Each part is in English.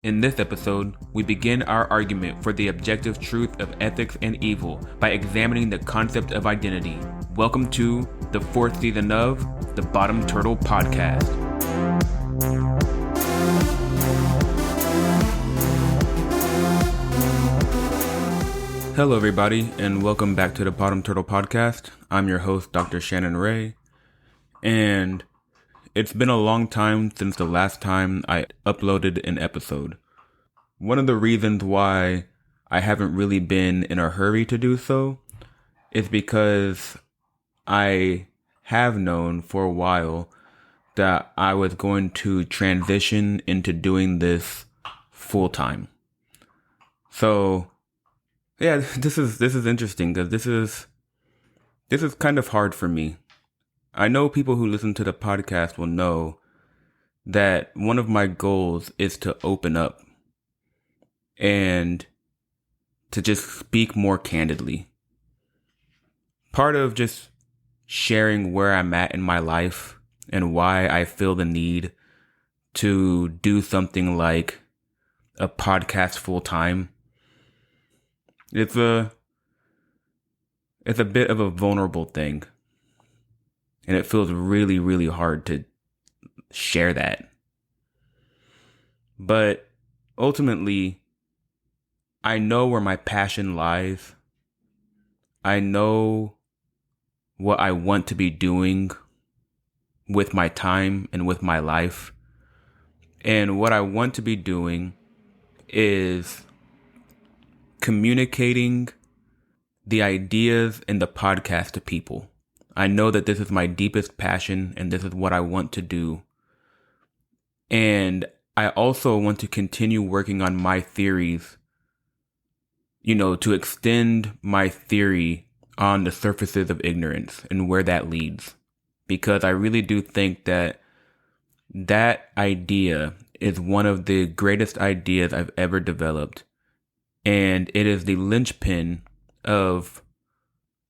In this episode, we begin our argument for the objective truth of ethics and evil by examining the concept of identity. Welcome to the fourth season of the Bottom Turtle Podcast. Hello, everybody, and welcome back to the Bottom Turtle Podcast. I'm your host, Dr. Shannon Ray, and it's been a long time since the last time I uploaded an episode. One of the reasons why I haven't really been in a hurry to do so is because I have known for a while that I was going to transition into doing this full time. So, yeah, this is interesting because this is kind of hard for me. I know people who listen to the podcast will know that one of my goals is to open up and to just speak more candidly. Part of just sharing where I'm at in my life and why I feel the need to do something like a podcast full time. It's a bit of a vulnerable thing. And it feels really, really hard to share that. But ultimately, I know where my passion lies. I know what I want to be doing with my time and with my life. And what I want to be doing is communicating the ideas in the podcast to people. I know that this is my deepest passion and this is what I want to do. And I also want to continue working on my theories, to extend my theory on the surfaces of ignorance and where that leads. Because I really do think that idea is one of the greatest ideas I've ever developed. And it is the linchpin of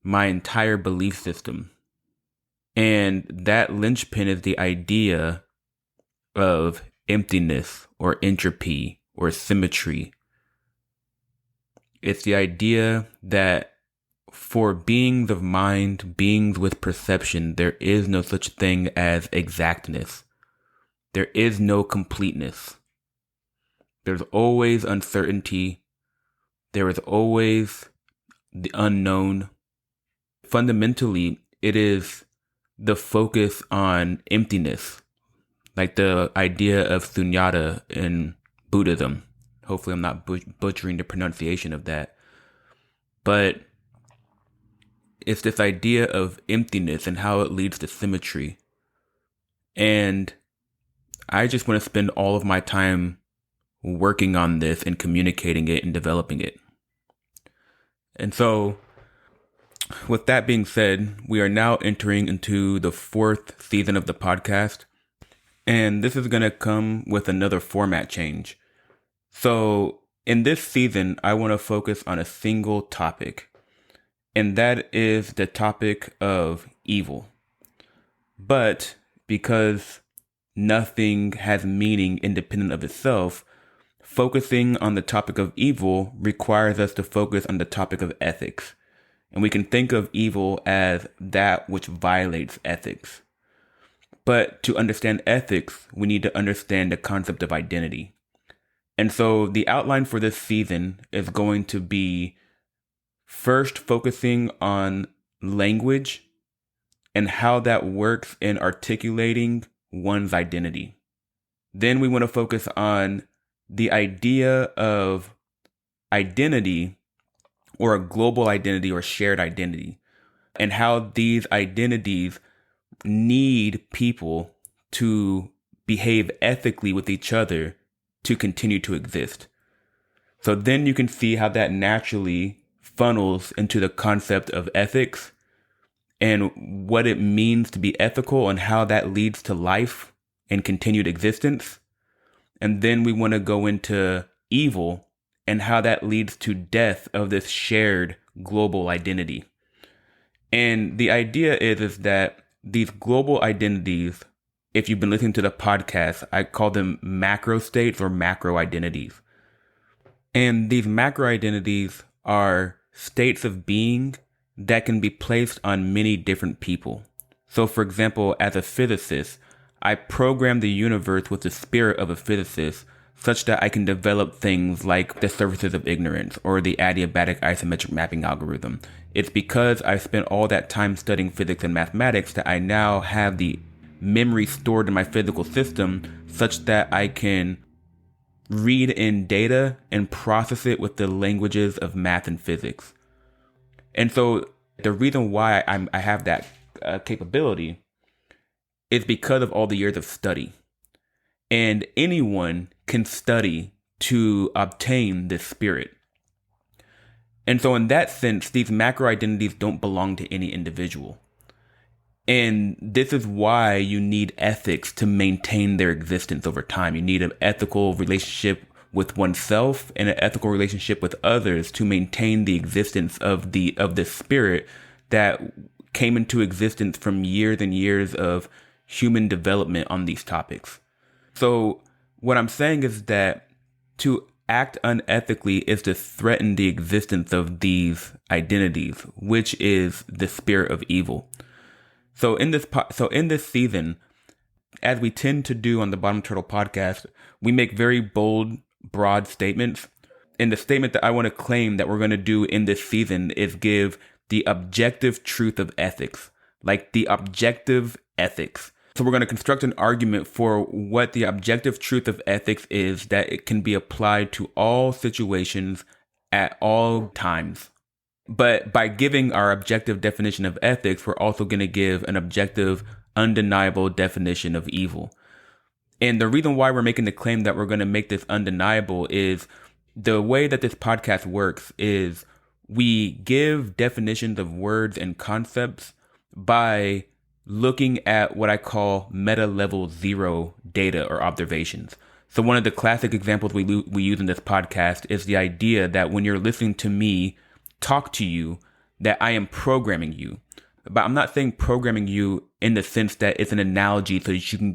my entire belief system. And that linchpin is the idea of emptiness or entropy or symmetry. It's the idea that for beings of mind, beings with perception, there is no such thing as exactness. There is no completeness. There's always uncertainty. There is always the unknown. Fundamentally, it is the focus on emptiness, like the idea of sunyata in Buddhism. Hopefully I'm not butchering the pronunciation of that. But it's this idea of emptiness and how it leads to symmetry. And I just want to spend all of my time working on this and communicating it and developing it. And so, with that being said, we are now entering into the fourth season of the podcast, and this is going to come with another format change. So in this season, I want to focus on a single topic, and that is the topic of evil. But because nothing has meaning independent of itself, focusing on the topic of evil requires us to focus on the topic of ethics. And we can think of evil as that which violates ethics. But to understand ethics, we need to understand the concept of identity. And so the outline for this season is going to be first focusing on language and how that works in articulating one's identity. Then we want to focus on the idea of identity, or a global identity or shared identity, and how these identities need people to behave ethically with each other to continue to exist. So then you can see how that naturally funnels into the concept of ethics and what it means to be ethical and how that leads to life and continued existence. And then we want to go into evil and how that leads to death of this shared global identity. And the idea is that these global identities if you've been listening to the podcast, I call them macro states or macro identities. And these macro identities are states of being that can be placed on many different people. So for example, as a physicist, I program the universe with the spirit of a physicist such that I can develop things like the surfaces of ignorance or the adiabatic isometric mapping algorithm. It's because I spent all that time studying physics and mathematics that I now have the memory stored in my physical system such that I can read in data and process it with the languages of math and physics. And so the reason why I have that capability is because of all the years of study. And anyone can study to obtain this spirit. And so in that sense, these macro identities don't belong to any individual. And this is why you need ethics to maintain their existence over time. You need an ethical relationship with oneself and an ethical relationship with others to maintain the existence of the spirit that came into existence from years and years of human development on these topics. So what I'm saying is that to act unethically is to threaten the existence of these identities, which is the spirit of evil. So in this season, as we tend to do on the Bottom Turtle podcast, we make very bold, broad statements. And the statement that I want to claim that we're going to do in this season is give the objective truth of ethics, like the objective ethics. So we're going to construct an argument for what the objective truth of ethics is, that it can be applied to all situations at all times. But by giving our objective definition of ethics, we're also going to give an objective, undeniable definition of evil. And the reason why we're making the claim that we're going to make this undeniable is the way that this podcast works is we give definitions of words and concepts by looking at what I call meta level 0 data or observations. So one of the classic examples we use in this podcast is the idea that when you're listening to me talk to you, that I am programming you. But I'm not saying programming you in the sense that it's an analogy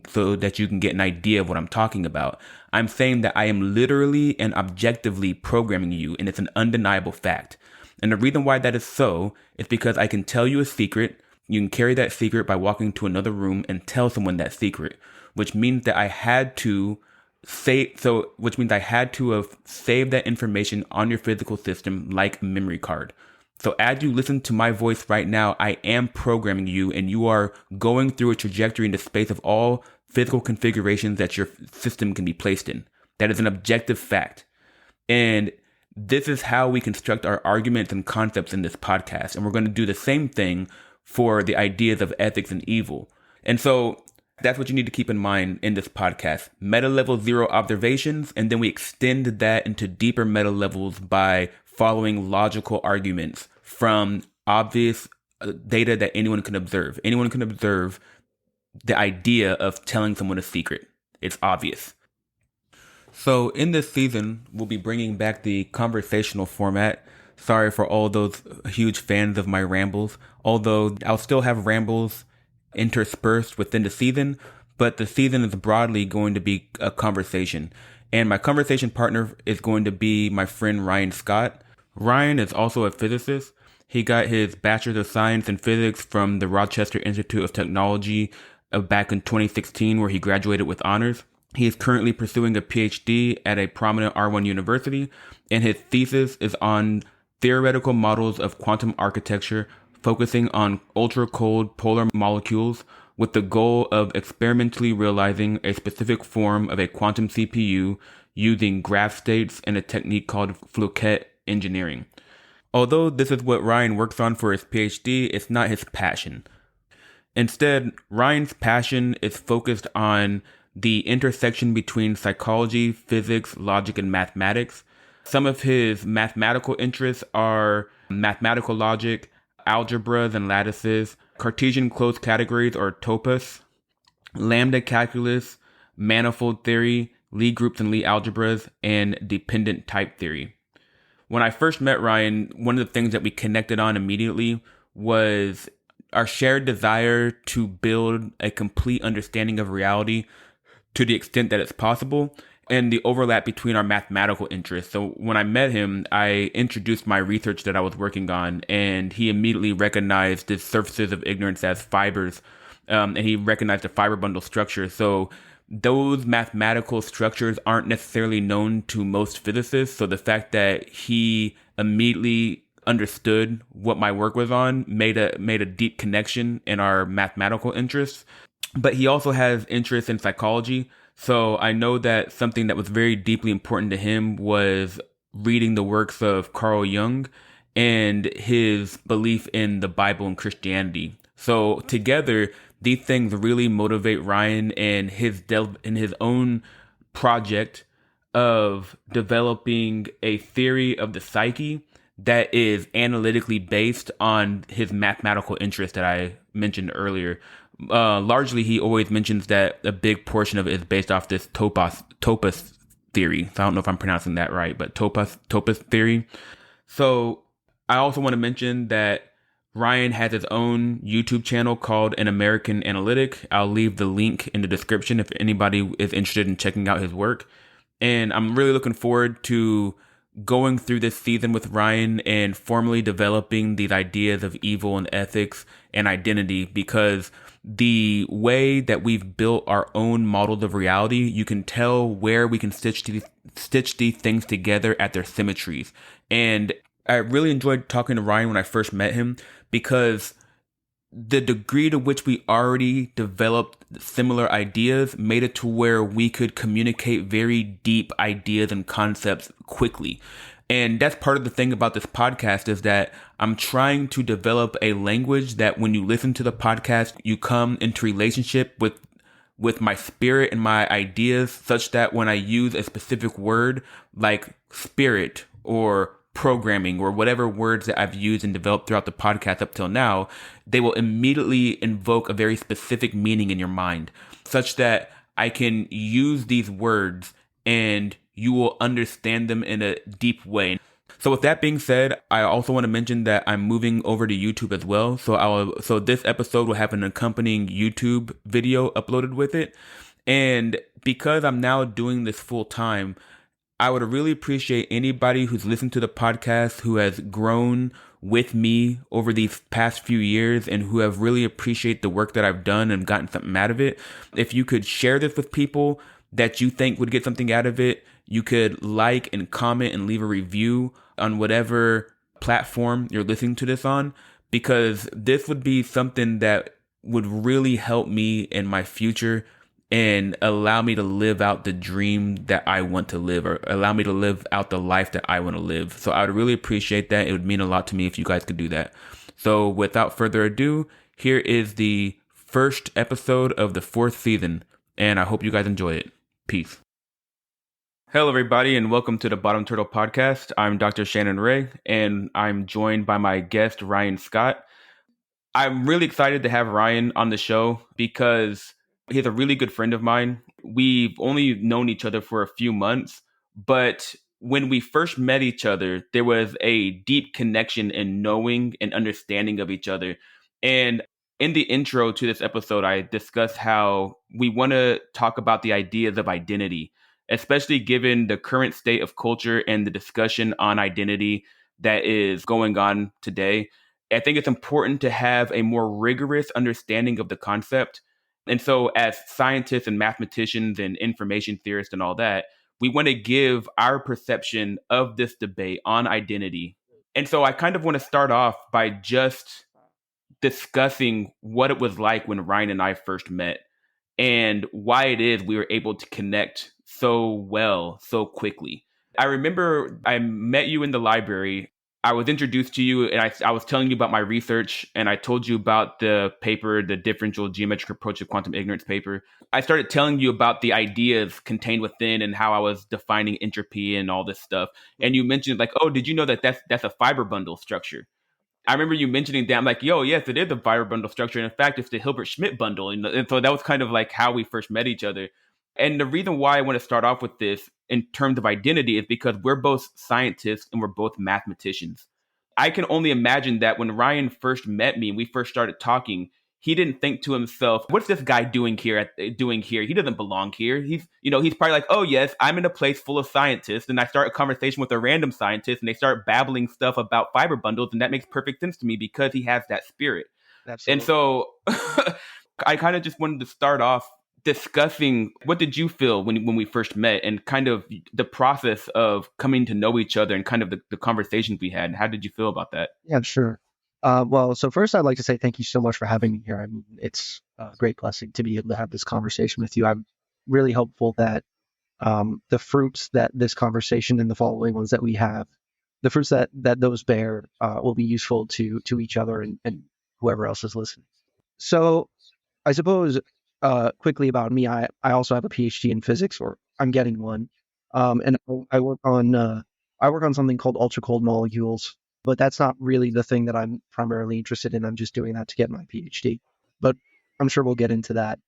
so that you can get an idea of what I'm talking about. I'm saying that I am literally and objectively programming you, and it's an undeniable fact. And the reason why that is so is because I can tell you a secret. You can carry that secret by walking to another room and tell someone that secret, which means that I had to have saved that information on your physical system like a memory card. So as you listen to my voice right now, I am programming you, and you are going through a trajectory in the space of all physical configurations that your system can be placed in. That is an objective fact. And this is how we construct our arguments and concepts in this podcast. And we're going to do the same thing for the ideas of ethics and evil. And so that's what you need to keep in mind in this podcast. Meta level 0 observations, and then we extend that into deeper meta levels by following logical arguments from obvious data that anyone can observe. Anyone can observe the idea of telling someone a secret. It's obvious. So in this season, we'll be bringing back the conversational format. Sorry for all those huge fans of my rambles, although I'll still have rambles interspersed within the season, but the season is broadly going to be a conversation. And my conversation partner is going to be my friend Ryan Scott. Ryan is also a physicist. He got his Bachelor's of Science in Physics from the Rochester Institute of Technology back in 2016, where he graduated with honors. He is currently pursuing a PhD at a prominent R1 university, and his thesis is on theoretical models of quantum architecture, focusing on ultracold polar molecules with the goal of experimentally realizing a specific form of a quantum CPU using graph states and a technique called Fouquet engineering. Although this is what Ryan works on for his PhD, it's not his passion. Instead, Ryan's passion is focused on the intersection between psychology, physics, logic, and mathematics. Some of his mathematical interests are mathematical logic, algebras and lattices, Cartesian closed categories or topos, lambda calculus, manifold theory, Lie groups and Lie algebras, and dependent type theory. When I first met Ryan, one of the things that we connected on immediately was our shared desire to build a complete understanding of reality to the extent that it's possible, and the overlap between our mathematical interests. So when I met him, I introduced my research that I was working on, and he immediately recognized the surfaces of ignorance as fibers, and he recognized the fiber bundle structure. So those mathematical structures aren't necessarily known to most physicists. So the fact that he immediately understood what my work was on made a deep connection in our mathematical interests. But he also has interest in psychology. So I know that something that was very deeply important to him was reading the works of Carl Jung and his belief in the Bible and Christianity. So together, these things really motivate Ryan in his own project of developing a theory of the psyche that is analytically based on his mathematical interest that I mentioned earlier. Largely, he always mentions that a big portion of it is based off this topos theory. So I don't know if I'm pronouncing that right, but topos theory. So I also want to mention that Ryan has his own YouTube channel called An American Analytic. I'll leave the link in the description if anybody is interested in checking out his work. And I'm really looking forward to going through this season with Ryan and formally developing these ideas of evil and ethics and identity, because the way that we've built our own models of reality, you can tell where we can stitch these things together at their symmetries. And I really enjoyed talking to Ryan when I first met him, because the degree to which we already developed similar ideas made it to where we could communicate very deep ideas and concepts quickly. And that's part of the thing about this podcast, is that I'm trying to develop a language that when you listen to the podcast, you come into relationship with my spirit and my ideas, such that when I use a specific word like spirit or programming or whatever words that I've used and developed throughout the podcast up till now, they will immediately invoke a very specific meaning in your mind, such that I can use these words and you will understand them in a deep way. So with that being said, I also want to mention that I'm moving over to YouTube as well. So this episode will have an accompanying YouTube video uploaded with it. And because I'm now doing this full time, I would really appreciate anybody who's listened to the podcast, who has grown with me over these past few years and who have really appreciated the work that I've done and gotten something out of it. If you could share this with people that you think would get something out of it, you could like and comment and leave a review on whatever platform you're listening to this on, because this would be something that would really help me in my future and allow me to live out the dream that I want to live, or allow me to live out the life that I want to live. So I would really appreciate that. It would mean a lot to me if you guys could do that. So without further ado, here is the first episode of the 4th season, and I hope you guys enjoy it. Peace. Hello, everybody, and welcome to the Bottom Turtle Podcast. I'm Dr. Shannon Ray, and I'm joined by my guest, Ryan Scott. I'm really excited to have Ryan on the show because he's a really good friend of mine. We've only known each other for a few months, but when we first met each other, there was a deep connection in knowing and understanding of each other. And in the intro to this episode, I discussed how we want to talk about the ideas of identity, especially given the current state of culture and the discussion on identity that is going on today. I think it's important to have a more rigorous understanding of the concept. And so as scientists and mathematicians and information theorists and all that, we want to give our perception of this debate on identity. And so I kind of want to start off by just discussing what it was like when Ryan and I first met and why it is we were able to connect so well, so quickly. I remember I met you in the library. I was introduced to you, and I was telling you about my research, and I told you about the paper, the differential geometric approach to quantum ignorance paper. I started telling you about the ideas contained within and how I was defining entropy and all this stuff. And you mentioned like, oh, did you know that that's a fiber bundle structure? I remember you mentioning that. I'm like, yo, yes, it is a fiber bundle structure. And in fact, it's the Hilbert-Schmidt bundle. And so that was kind of like how we first met each other. And the reason why I want to start off with this in terms of identity is because we're both scientists and we're both mathematicians. I can only imagine that when Ryan first met me and we first started talking, he didn't think to himself, "What's this guy doing here? Doing here? He doesn't belong here." He's probably like, "Oh yes, I'm in a place full of scientists," and I start a conversation with a random scientist, and they start babbling stuff about fiber bundles, and that makes perfect sense to me because he has that spirit. And Absolutely. so, I kind of just wanted to start off discussing what did you feel when we first met, and kind of the process of coming to know each other, and kind of the conversations we had. How did you feel about that? Yeah, sure. Well, so first I'd like to say thank you so much for having me here. I mean, it's a great blessing to be able to have this conversation with you. I'm really hopeful that the fruits that this conversation and the following ones that we have, the fruits that those bear, will be useful to each other and whoever else is listening. So I suppose quickly about me, I also have a PhD in physics, or I'm getting one, and I work on something called ultracold molecules, but that's not really the thing that I'm primarily interested in. I'm just doing that to get my PhD, but I'm sure we'll get into that.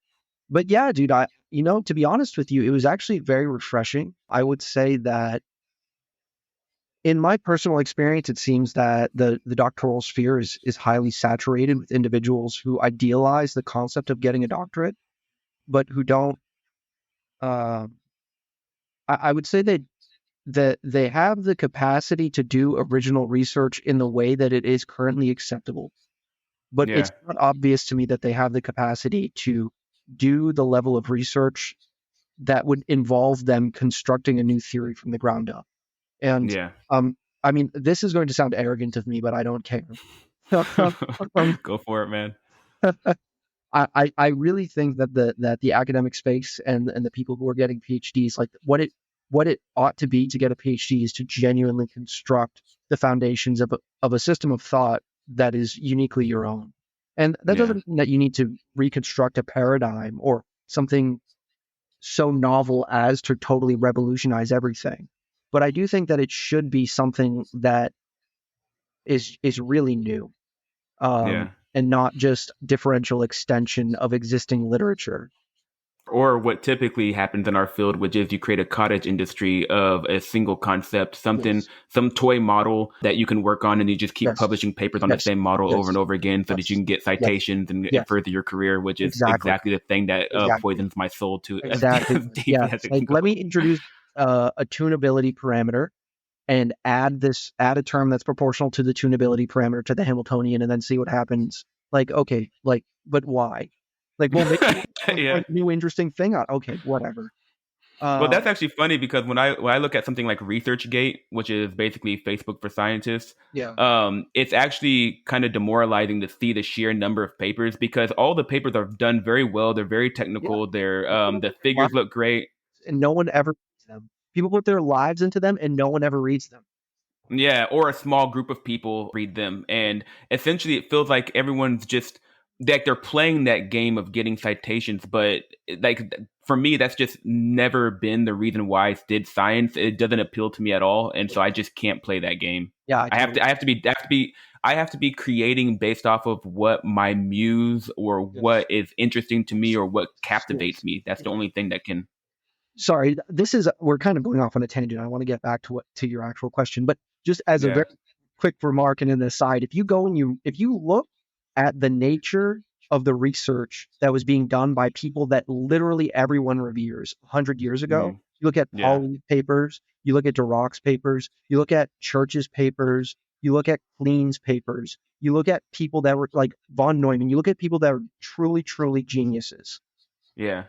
But yeah, dude, to be honest with you, it was actually very refreshing. I would say that in my personal experience, it seems that the doctoral sphere is highly saturated with individuals who idealize the concept of getting a doctorate, but who don't. Uh, I would say that they have the capacity to do original research in the way that it is currently acceptable, but Yeah, it's not obvious to me that they have the capacity to do the level of research that would involve them constructing a new theory from the ground up. And yeah. um, I mean, this is going to sound arrogant of me, but I don't care. um, Go for it, man. I really think that the academic space and the people who are getting PhDs, like what it ought to be to get a PhD is to genuinely construct the foundations of a system of thought that is uniquely your own. And that Yeah, doesn't mean that you need to reconstruct a paradigm or something so novel as to totally revolutionize everything. But I do think that it should be something that is really new, yeah. and not just differential extension of existing literature. Or what typically happens in our field, which is you create a cottage industry of a single concept, something, Yes, some toy model that you can work on, and you just keep yes, publishing papers on the yes, same model over and yes, over again so that you yes, can get yes, citations and yes, further your career, which is exactly, exactly the thing that exactly, poisons my soul to exactly. as deeply Yeah, as it's it like can let go. me introduce a tunability parameter and add a term that's proportional to the tunability parameter to the Hamiltonian, and then see what happens. Like, okay, like, but why? Like, well, maybe some Yeah. like new interesting thing on. Okay, whatever. Well, Um, that's actually funny because when I look at something like ResearchGate, which is basically Facebook for scientists, yeah, it's actually kind of demoralizing to see the sheer number of papers because all the papers are done very well. They're very yeah. technical. They're People put the their figures lives look great. and no one ever reads them. People put their lives into them, and no one ever reads them. Yeah, or a small group of people read them. And essentially, it feels like everyone's just like they're playing that game of getting citations. But like for me, that's just never been the reason why I did science. It doesn't appeal to me at all. And so I just can't play that game. Yeah, I totally. I have to be creating based off of what my muse or Yes. what is interesting to me or what captivates Yes. me. That's the only thing that can. Sorry, this is we're kind of going off on a tangent. I want to get back to your actual question, but just as a Yeah. very quick remark and an aside, if you look at the nature of the research that was being done by people that literally everyone reveres 100 years ago, Mhm. you look at Yeah. Pauli's papers, you look at Dirac's papers, you look at Church's papers, you look at Klein's papers, you look at people that were like von Neumann, you look at people that are truly geniuses. Yeah.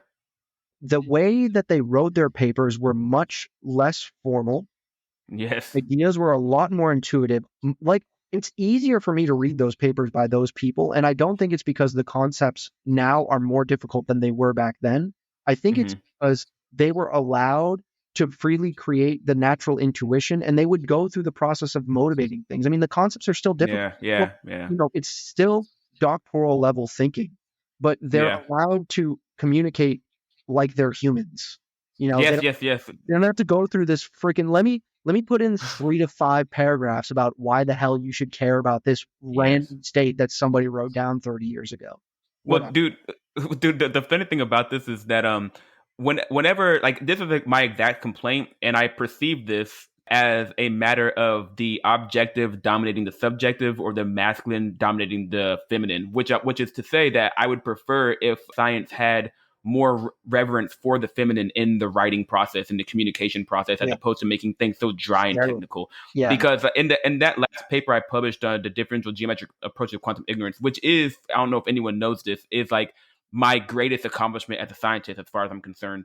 The way that they wrote their papers were much less formal. Yes. Ideas were a lot more intuitive. Like, it's easier for me to read those papers by those people. And I don't think it's because the concepts now are more difficult than they were back then. I think it's Hmm. because they were allowed to freely create the natural intuition, and they would go through the process of motivating things. I mean, the concepts are still difficult. Yeah. Yeah. Yeah. It's still doctoral level thinking, but they're Yeah. allowed to communicate like they're humans. They Yes, don't yes, yes. they don't have to go through this freaking let me put in 3 to 5 paragraphs about why the hell you should care about this Yes. random state that somebody wrote down 30 years ago. Well, Whatever. dude, the funny thing about this is that whenever like this is like my exact complaint, and I perceive this as a matter of the objective dominating the subjective or the masculine dominating the feminine, which is to say that I would prefer if science had more reverence for the feminine in the writing process and the communication process, as Yeah. opposed to making things so dry and Sterile. technical. Yeah. Because in that last paper I published, the differential geometric approach of quantum ignorance, which is, I don't know if anyone knows this, is like my greatest accomplishment as a scientist, as far as I'm concerned.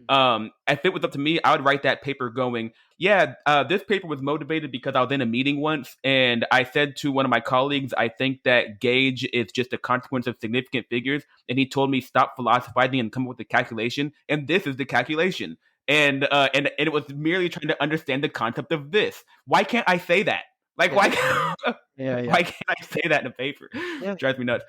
If it was up to me, I would write that paper going, yeah, this paper was motivated because I was in a meeting once and I said to one of my colleagues, I think that gauge is just a consequence of significant figures. And he told me, stop philosophizing and come up with a calculation. And this is the calculation. And it was merely trying to understand the concept of this. Why can't I say that? Like, why why can't I say that in a paper? Yeah. It drives me nuts.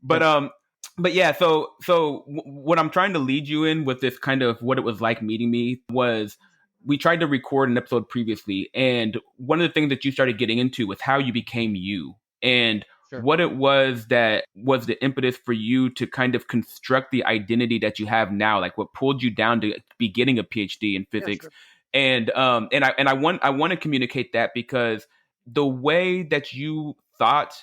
Yeah. But yeah, what I'm trying to lead you in with this kind of what it was like meeting me was, we tried to record an episode previously, and one of the things that you started getting into was how you became you, and Sure. what it was that was the impetus for you to kind of construct the identity that you have now, like what pulled you down to be getting a PhD in physics. Sure. And I want to communicate that because the way that you thought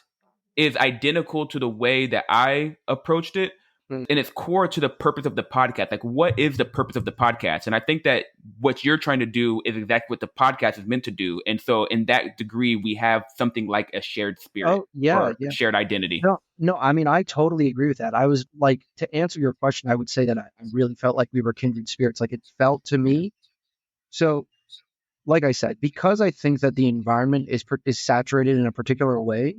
is identical to the way that I approached it. Mm. And it's core to the purpose of the podcast. Like, what is the purpose of the podcast? And I think that what you're trying to do is exactly what the podcast is meant to do. And so in that degree, we have something like a shared spirit Oh, yeah, or yeah. shared identity. No, I mean, I totally agree with that. I was like, to answer your question, I would say that I really felt like we were kindred spirits. Like, it felt to me. So, like I said, because I think that the environment is saturated in a particular way,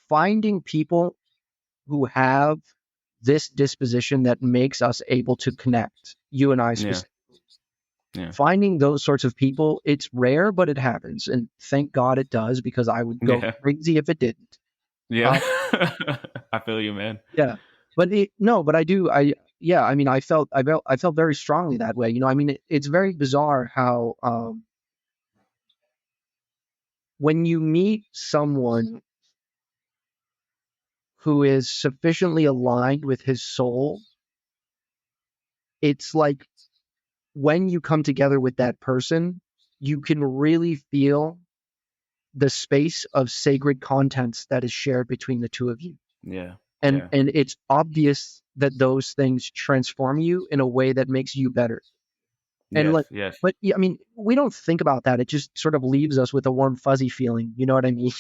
finding people who have this disposition that makes us able to connect, you and I specifically. Yeah. Finding those sorts of people, it's rare, but it happens. And thank God it does, because I would go crazy if it didn't. Yeah. I feel you, man. Yeah. But I do. I mean, I felt very strongly that way. You know, I mean, it's very bizarre how when you meet someone who is sufficiently aligned with his soul, it's like when you come together with that person, you can really feel the space of sacred contents that is shared between the two of you. Yeah. And it's obvious that those things transform you in a way that makes you better. And but yeah, I mean, we don't think about that. It just sort of leaves us with a warm, fuzzy feeling. You know what I mean?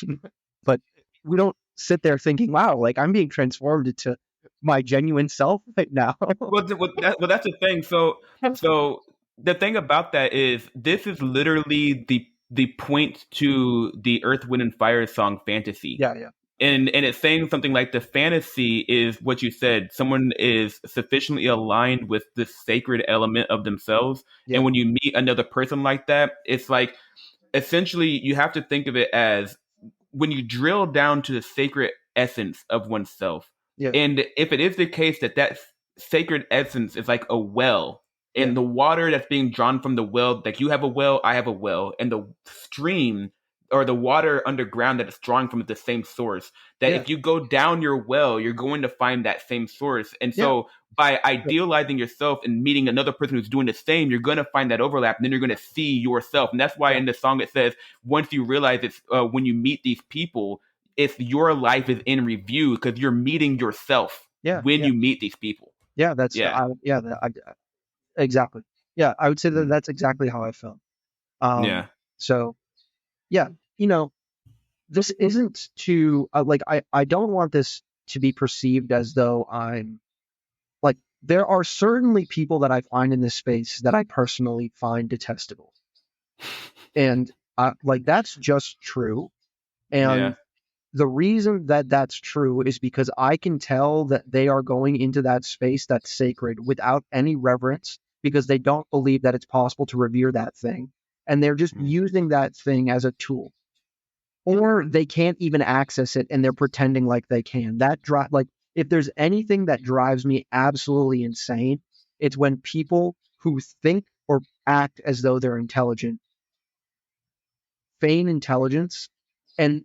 But we don't sit there thinking, wow, like I'm being transformed into my genuine self right now. Well, that's the thing. So the thing about that is, this is literally the point to the Earth, Wind, and Fire song Fantasy. Yeah. And it's saying something like, the fantasy is what you said. Someone is sufficiently aligned with the sacred element of themselves. Yeah. And when you meet another person like that, it's like, essentially, you have to think of it as, when you drill down to the sacred essence of oneself. Yeah. And if it is the case that sacred essence is like a well, and the water that's being drawn from the well, like you have a well, I have a well, and the stream or the water underground that it's drawing from the same source, that if you go down your well, you're going to find that same source. And so by idealizing yourself and meeting another person who's doing the same, you're going to find that overlap, and then you're going to see yourself. And that's why in the song it says, once you realize it's when you meet these people, it's your life is in review, because you're meeting yourself when you meet these people. Yeah, exactly. Yeah, I would say that that's exactly how I felt. So, yeah, you know, this isn't to like, I don't want this to be perceived as though I'm like, there are certainly people that I find in this space that I personally find detestable. And like, that's just true. And the reason that that's true is because I can tell that they are going into that space that's sacred without any reverence, because they don't believe that it's possible to revere that thing. And they're just using that thing as a tool. Or they can't even access it, and they're pretending like they can. Like, if there's anything that drives me absolutely insane, it's when people who think or act as though they're intelligent feign intelligence, and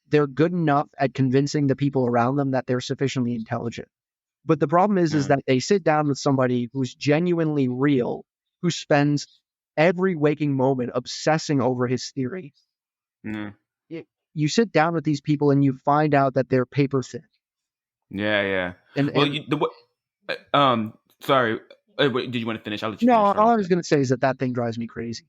they're good enough at convincing the people around them that they're sufficiently intelligent. But the problem is that they sit down with somebody who's genuinely real, who spends every waking moment obsessing over his theory. Mm. You sit down with these people and you find out that they're paper thin. Yeah, yeah. Well, And sorry. Wait, did you want to finish? I'll let you no, finish. Sorry all I about was that. going to say is that thing drives me crazy.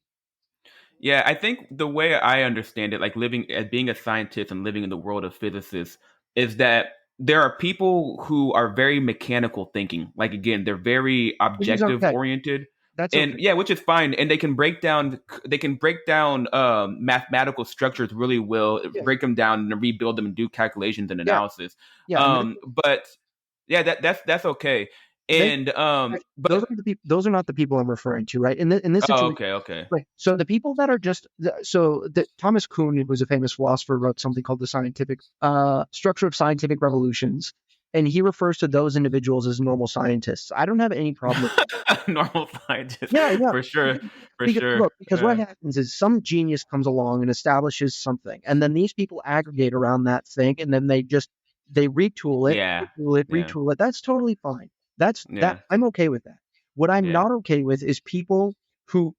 Yeah, I think the way I understand it, like living as being a scientist and living in the world of physicists, is that there are people who are very mechanical thinking. Like again, they're very Which is objective okay. oriented, That's and okay. yeah, which is fine. And they can break down mathematical structures really well, Yeah. break them down and rebuild them and do calculations and Yeah. analysis. Yeah. And But yeah, that's okay. they, And those but are the people, those are not the people I'm referring to, right? In this oh, situation, okay, okay, right. So the people that are just, Thomas Kuhn, who was a famous philosopher, wrote something called the scientific, structure of scientific revolutions. And he refers to those individuals as normal scientists. I don't have any problem with. normal scientist Yeah, yeah. for sure, Because, for sure. look, because what happens is some genius comes along and establishes something, and then these people aggregate around that thing, and then they Yeah, yeah, retool it. That's totally fine. That yeah, I'm okay with that. What I'm yeah. not okay with is people who,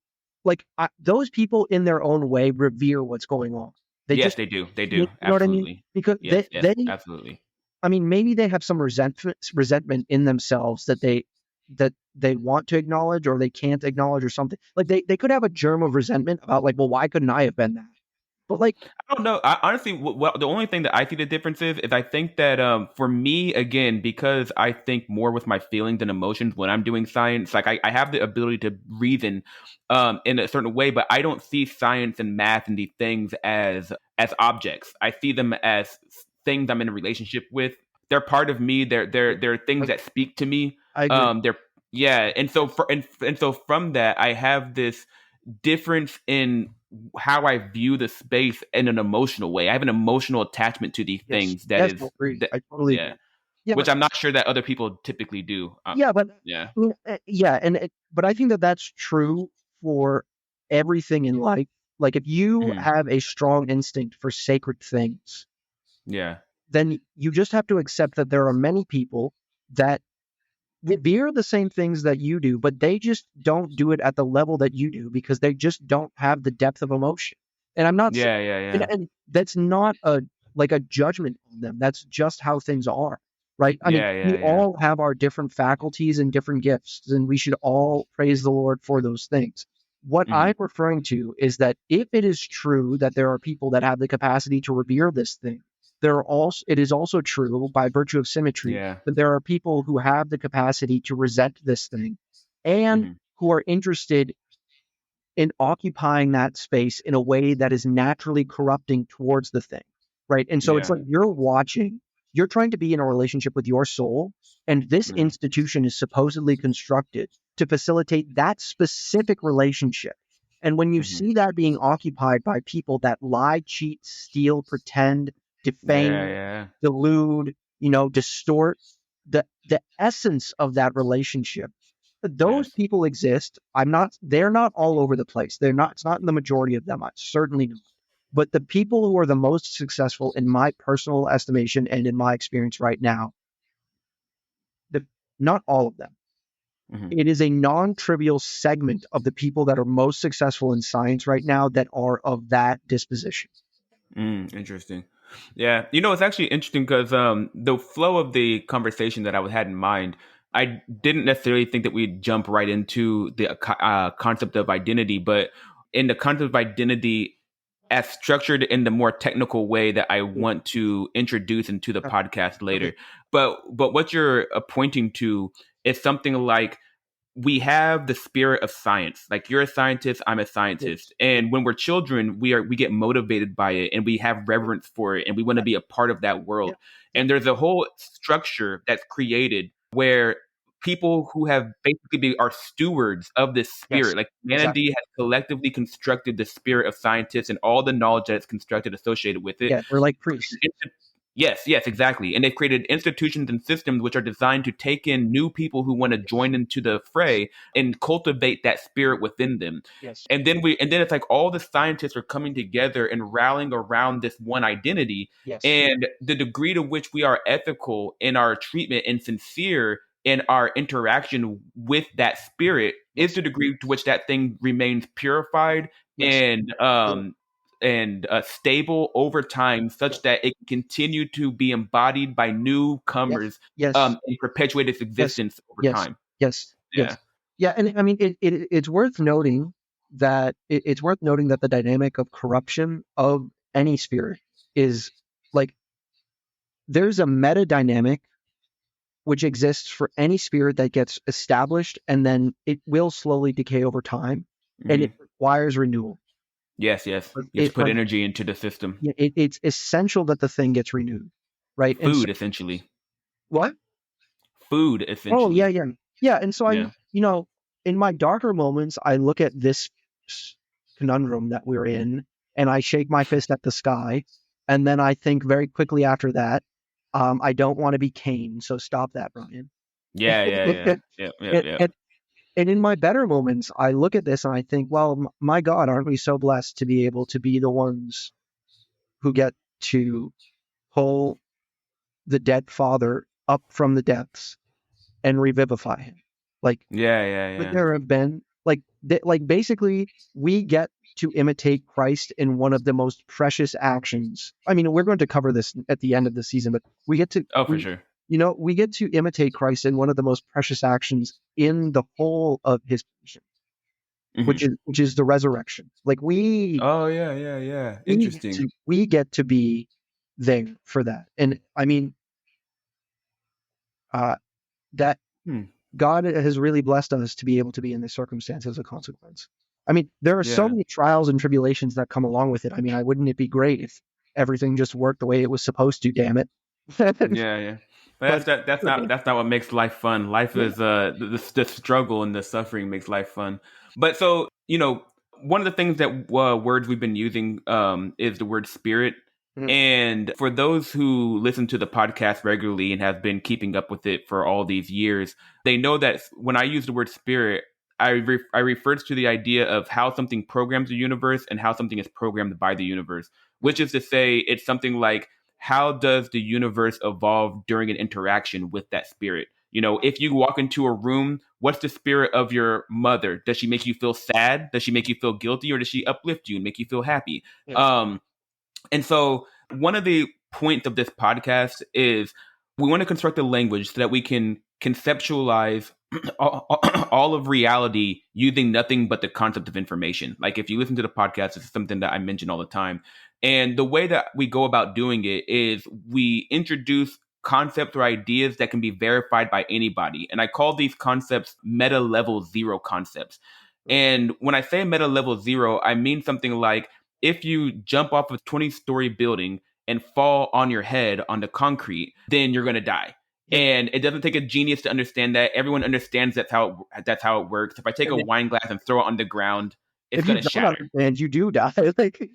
those people in their own way revere what's going on. They Yes, just, they do. They you do. know what I mean? Absolutely. Because Yes, yes, absolutely. I mean, maybe they have some resentment in themselves that they want to acknowledge or they can't acknowledge or something. Like they could have a germ of resentment about like, well, why couldn't I have been that? But like, I don't know. Honestly, well, the only thing that I see the difference is I think that for me, again, because I think more with my feelings and emotions when I'm doing science, like I have the ability to reason in a certain way, but I don't see science and math and these things as objects. I see them as things I'm in a relationship with. They're part of me. They're things I, that speak to me. I agree. They're yeah, and so and so from that, I have this difference in how I view the space in an emotional way. I have an emotional attachment to these Yes, things that yes, I is agree. that I totally yeah, agree. Yeah, which I'm not sure that other people typically do. yeah, but Yeah. yeah, but I think that that's true for everything in life. Like if you Mhm. have a strong instinct for sacred things, Yeah. then you just have to accept that there are many people that revere the same things that you do, but they just don't do it at the level that you do because they just don't have the depth of emotion. And I'm not, Yeah, yeah, yeah. and that's not a judgment on them. That's just how things are, right? I mean, Yeah, we yeah, yeah. all have our different faculties and different gifts, and we should all praise the Lord for those things. What Mhm. I'm referring to is that if it is true that there are people that have the capacity to revere this thing, it is also true by virtue of symmetry Yeah. that there are people who have the capacity to resent this thing and Mhm. who are interested in occupying that space in a way that is naturally corrupting towards the thing, right? And so it's Yeah. like you're trying to be in a relationship with your soul, and this Mhm. institution is supposedly constructed to facilitate that specific relationship. And when you Mhm. see that being occupied by people that lie, cheat, steal, pretend, Yeah, defame, yeah. delude, distort the essence of that relationship, those Yes. people exist. They're not all over the place. It's not in the majority of them. Certainly not. But the people who are the most successful, in my personal estimation and in my experience right now, the, not all of them. Mhm. It is a non trivial segment of the people that are most successful in science right now that are of that disposition. Interesting. Yeah, it's actually interesting because the flow of the conversation that I had in mind, I didn't necessarily think that we'd jump right into the concept of identity, but in the concept of identity as structured in the more technical way that I Yeah. want to introduce into the podcast Okay. later. But what you're pointing to is something like we have the spirit of science. Like you're a scientist, I'm a Yes. scientist. And when we're children, we get motivated by it and we have reverence for it and we want to Yeah. be a part of that Yeah. world. Yeah. And there's a whole structure that's created where people who have are stewards of this Yes. spirit. Like Exactly. humanity has collectively constructed the spirit of scientists and all the knowledge that's constructed associated with it. Yeah. We're like priests. Yes, yes, exactly. And they've created institutions and systems which are designed to take in new people who want to Yes. join into the fray and cultivate that spirit within them. Yes. And then it's like all the scientists are coming together and rallying around this one identity. Yes. And the degree to which we are ethical in our treatment and sincere and our interaction with that spirit is Yes. the degree to which that thing remains purified Yes. and Yeah. stable over time, Yeah. such that it can continue to be embodied by Yes. newcomers Yes. and perpetuate its Yes. existence over Yes. time. Yes. Yeah. Yes. Yeah. And I mean, it's worth noting that it's worth noting that the dynamic of corruption of any spirit is like there's a meta dynamic which exists for any spirit that gets established and then it will slowly decay over time and it Hmm. requires renewal. Yes, yes. You have to It put like energy into the system. yeah, it's essential that the thing gets renewed, right? And so Food, essentially. what? Food, Oh yeah, essentially. yeah, yeah. And so Yeah. in my darker moments, I look at this conundrum that we're in, and I shake my fist at the sky, and then I think very quickly after that, I don't want to be Cain, so stop that, Brian. Yeah, yeah, yeah. Yep, yep, and, yep. and, and in my better moments, I look at this and I think, well, my God, aren't we so blessed to be able to be the ones who get to pull the dead father up from the depths and revivify him? Like, Yeah, yeah, would yeah. there have been like basically we get to imitate Christ in one of the most precious actions. I mean, we're going to cover this at the end of the season, but we get to Oh, for sure. we get to imitate Christ in one of the most precious actions in the whole of his mission, Hmm. which is the resurrection. Like Oh, yeah, yeah, yeah. Interesting. we get to be there for that. And I mean, uh that Hmm. God has really blessed us to be able to be in this circumstance as a consequence. I mean, there are so Yeah. many trials and tribulations that come along with it. I mean, wouldn't it be great if everything just worked the way it was supposed to, damn it? Yeah, yeah. But That's not what makes life fun. Life yeah. is the struggle and the suffering makes life fun. But so, one of the things that words we've been using is the word spirit. Mhm. And for those who listen to the podcast regularly and have been keeping up with it for all these years, they know that when I use the word spirit, I refer to the idea of how something programs the universe and how something is programmed by the universe, which is to say, it's something like how does the universe evolve during an interaction with that spirit? If you walk into a room, what's the spirit of your mother? Does she make you feel sad? Does she make you feel guilty? Or does she uplift you and make you feel happy? Yes. And so one of the points of this podcast is we want to construct a language so that we can conceptualize all of reality using nothing but the concept of information. Like if you listen to the podcast, it's something that I mention all the time. And the way that we go about doing it is we introduce concepts or ideas that can be verified by anybody. And I call these concepts meta level zero concepts. And when I say meta level zero, I mean something like if you jump off a 20-story building and fall on your head on the concrete, then you're going to die. Yeah. And it doesn't take a genius to understand that. Everyone understands that's how it works. If I take a And wine glass and throw it on the ground, it's if you going to don't shatter. understand, you do die. Like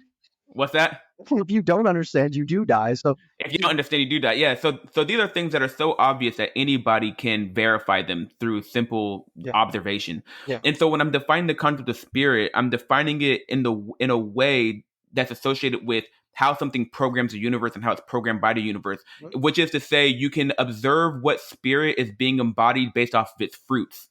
What's that? if you don't understand, you do die. So If you don't understand, you do that. Yeah. So these are things that are so obvious that anybody can verify them through simple yeah, observation. yeah, And so when I'm defining the concept of spirit, I'm defining it in a way that's associated with how something programs the universe and how it's programmed by the universe, which is to say you can observe what spirit is being embodied based off of its fruits.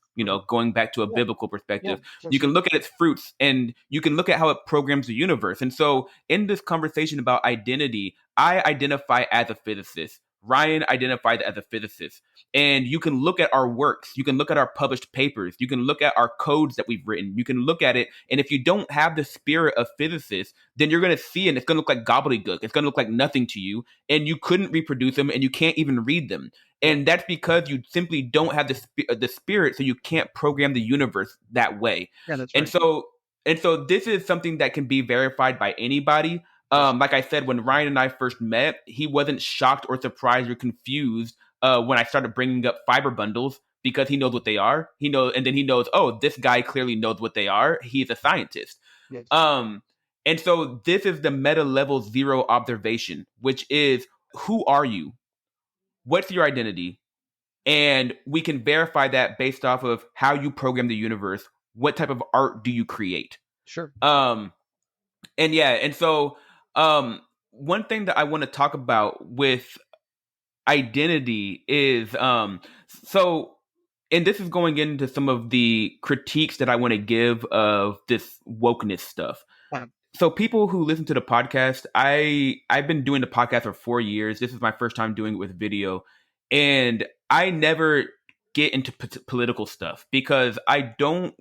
Going back to a yeah, biblical yeah, perspective, for you can sure. look at its fruits and you can look at how it programs the universe. And so in this conversation about identity, I identify as a physicist. Ryan identified as a physicist. And you can look at our works. You can look at our published papers. You can look at our codes that we've written. You can look at it. And if you don't have the spirit of physicists, then you're going to see it and it's going to look like gobbledygook. It's going to look like nothing to you. And you couldn't reproduce them and you can't even read them. Yeah, And that's because you simply don't have the spirit. So you can't program the universe that way. yeah, that's And right. so, and so this is something that can be verified by anybody. Yes. Like I said, when Ryan and I first met, he wasn't shocked or surprised or confused when I started bringing up fiber bundles because he knows what they are. And then he knows, oh, this guy clearly knows what they are. He's a scientist. Yes. Um, and so this is the meta level zero observation, which is who are you? What's your identity? And we can verify that based off of how you program the universe. What type of art do you create? Sure. Um, and yeah, and so one thing that I want to talk about with identity is so and this is going into some of the critiques that I want to give of this wokeness stuff. Um, So people who listen to the podcast, I've been doing the podcast for 4 years. This is my first time doing it with video, and I never get into political stuff because I don't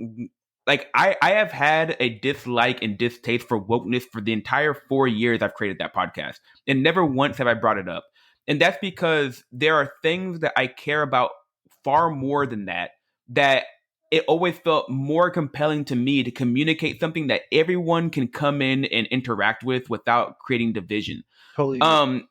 like. I have had a dislike and distaste for wokeness for the entire 4 years I've created that podcast, and never once have I brought it up. And that's because there are things that I care about far more than that. That it always felt more compelling to me to communicate something that everyone can come in and interact with without creating division. Totally agree. Um,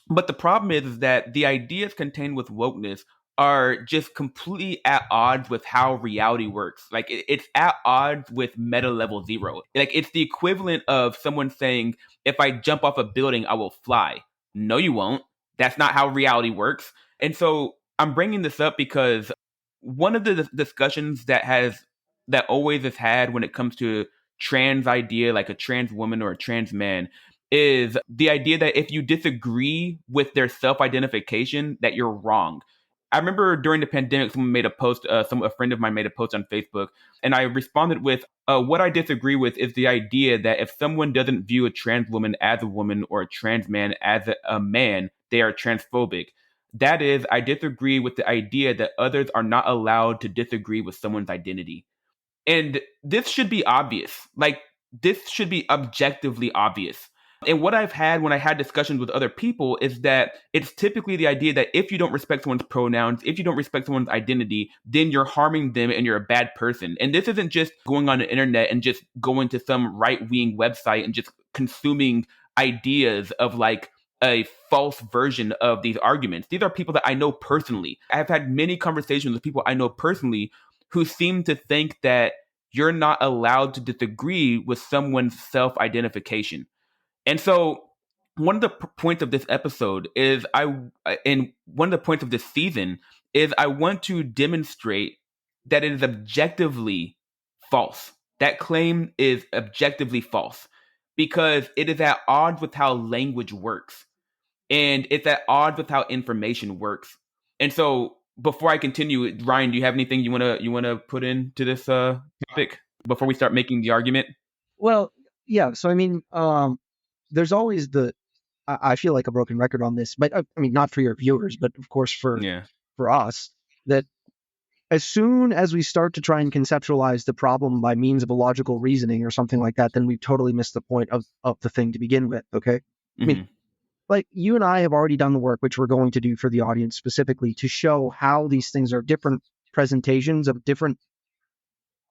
but the problem is that the ideas contained with wokeness are just completely at odds with how reality works. Like it's at odds with meta level zero. Like it's the equivalent of someone saying, if I jump off a building, I will fly. No, you won't. That's not how reality works. And so I'm bringing this up because one of the discussions that always is had when it comes to trans idea, like a trans woman or a trans man, is the idea that if you disagree with their self-identification, that you're wrong. I remember during the pandemic, someone made a post, a friend of mine made a post on Facebook, and I responded with, what I disagree with is the idea that if someone doesn't view a trans woman as a woman or a trans man as a man, they are transphobic. That is, I disagree with the idea that others are not allowed to disagree with someone's identity. And this should be obvious. Like, this should be objectively obvious. And what I've had when I had discussions with other people is that it's typically the idea that if you don't respect someone's pronouns, if you don't respect someone's identity, then you're harming them and you're a bad person. And this isn't just going on the internet and just going to some right-wing website and just consuming ideas of like a false version of these arguments. These are people that I know personally. I've had many conversations with people I know personally who seem to think that you're not allowed to disagree with someone's self-identification. And so one of the points of this episode is and one of the points of this season is I want to demonstrate that it is objectively false. That claim is objectively false because it is at odds with how language works, and it's at odds with how information works. And so before I continue, Ryan, do you have anything you wanna put into this topic before we start making the argument? Well, yeah. So I mean, there's always I feel like a broken record on this, but I mean, not for your viewers, but of course Yeah. for us, that as soon as we start to try and conceptualize the problem by means of a logical reasoning or something like that, then we've totally missed the point of the thing to begin with. Okay. I mean, like you and I have already done the work, which we're going to do for the audience specifically to show how these things are different presentations of different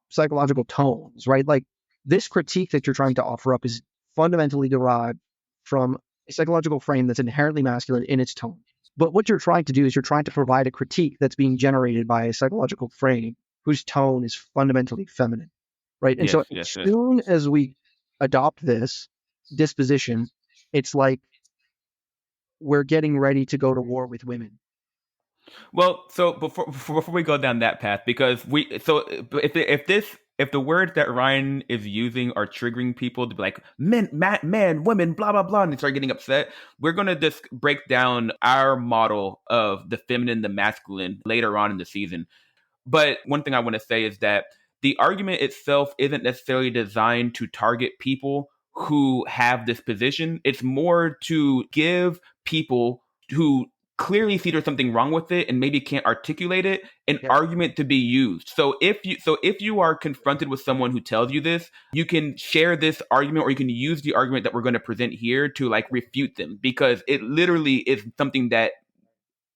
psychological tones, right? Like this critique that you're trying to offer up is fundamentally derived from a psychological frame that's inherently masculine in its tone. But what you're trying to do is you're trying to provide a critique that's being generated by a psychological frame whose tone is fundamentally feminine, right? And Yes, so as yes, yes. soon as we adopt this disposition, it's like we're getting ready to go to war with women. Well, so before we go down that path, because if the words that Ryan is using are triggering people to be like men, man, women, blah blah blah, and they start getting upset, we're gonna just break down our model of the feminine, the masculine later on in the season. But one thing I want to say is that the argument itself isn't necessarily designed to target people who have this position. It's more to give people who clearly see there's something wrong with it and maybe can't articulate it an Yeah. argument to be used. So if you are confronted with someone who tells you this, you can share this argument or you can use the argument that we're going to present here to like refute them, because it literally is something that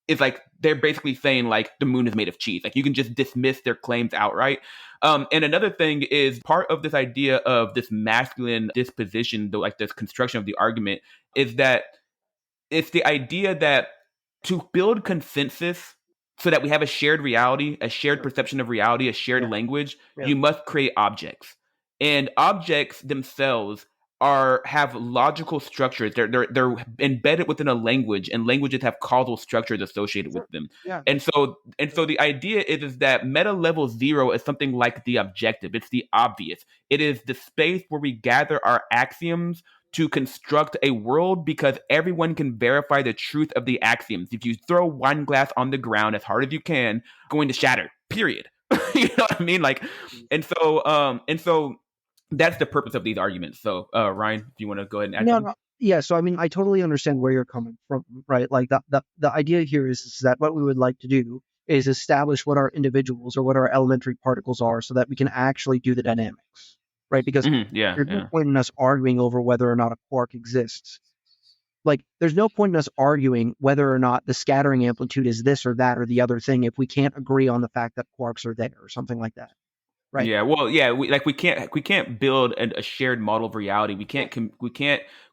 is like they're basically saying like the moon is made of cheese. Like you can just dismiss their claims outright. And another thing is part of this idea of this masculine disposition, though, like this construction of the argument, is that it's the idea that to build consensus so that we have a shared reality, a shared perception of reality, a shared Yeah. language, Yeah. you must create objects. And objects themselves have logical structures. They're embedded within a language, and languages have causal structures associated with them. Yeah. And so the idea is that meta level zero is something like the objective. It's the obvious. It is the space where we gather our axioms to construct a world because everyone can verify the truth of the axioms. If you throw wine glass on the ground as hard as you can, it's going to shatter. Period. You know what I mean? Like, and so that's the purpose of these arguments. So, Ryan, if you want to go ahead and add No, something. no. Yeah, so I mean, I totally understand where you're coming from, right? Like the idea here is that what we would like to do is establish what our individuals or what our elementary particles are so that we can actually do the dynamics, right? Because Yeah, there's no yeah, point in us arguing over whether or not a quark exists. Like, there's no point in us arguing whether or not the scattering amplitude is this or that or the other thing if we can't agree on the fact that quarks are there or something like that, right? yeah. Well, yeah. We can't build a shared model of reality. We can't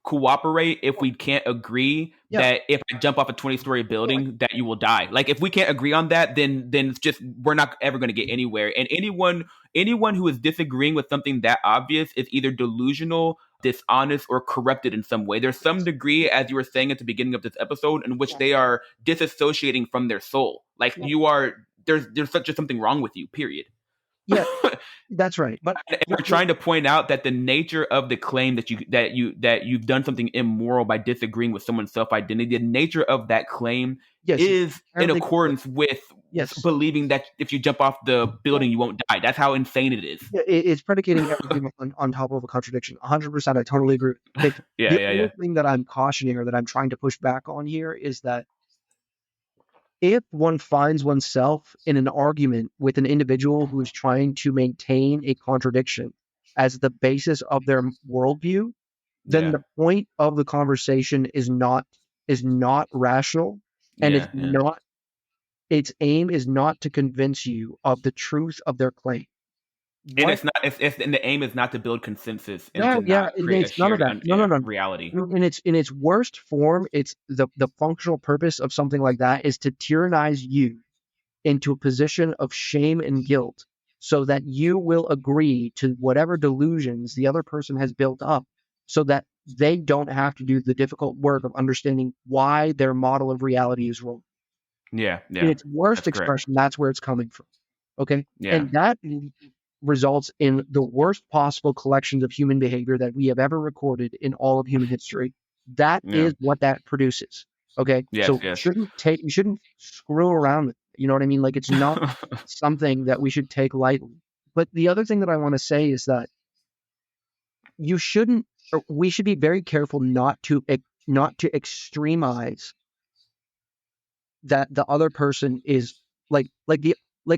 cooperate if we can't agree Yeah, that if I jump off a 20-story building that you will die. Like, if we can't agree on that, then it's just, we're not ever going to get anywhere. And anyone who is disagreeing with something that obvious is either delusional, dishonest, or corrupted in some way. There's some degree, as you were saying at the beginning of this episode, in which they are disassociating from their soul. Like, you are, there's such just something wrong with you. Period. yeah, that's right. But And we're trying to point out that the nature of the claim that you've done something immoral by disagreeing with someone's self-identity, the nature of that claim yes, is in apparently, accordance with yes. believing that if you jump off the building you won't die. That's how insane it is. Yeah, it's predicating everything on top of a contradiction. 100%, I totally agree. Okay, Yeah, the yeah, only yeah, thing that I'm cautioning or that I'm trying to push back on here is that if one finds oneself in an argument with an individual who is trying to maintain a contradiction as the basis of their worldview, then yeah, the point of the conversation is not rational, and it's yeah, yeah. not its aim is not to convince you of the truth of their claim. And What it's not. And the aim is not to build consensus and to No, yeah, not create a it's none of shared that. No, no, no. reality. In its worst form, it's the functional purpose of something like that is to tyrannize you into a position of shame and guilt, so that you will agree to whatever delusions the other person has built up, so that they don't have to do the difficult work of understanding why their model of reality is wrong. Yeah, In yeah. its worst That's correct. expression, that's where it's coming from. Okay, Yeah, and that results in the worst possible collections of human behavior that we have ever recorded in all of human history. That yeah. is what that produces. Okay, Yes, so yes. you shouldn't screw around with it. You know what I mean? Like, it's not something that we should take lightly. But the other thing that I want to say is that you shouldn't, or we should be very careful not to extremize that the other person is like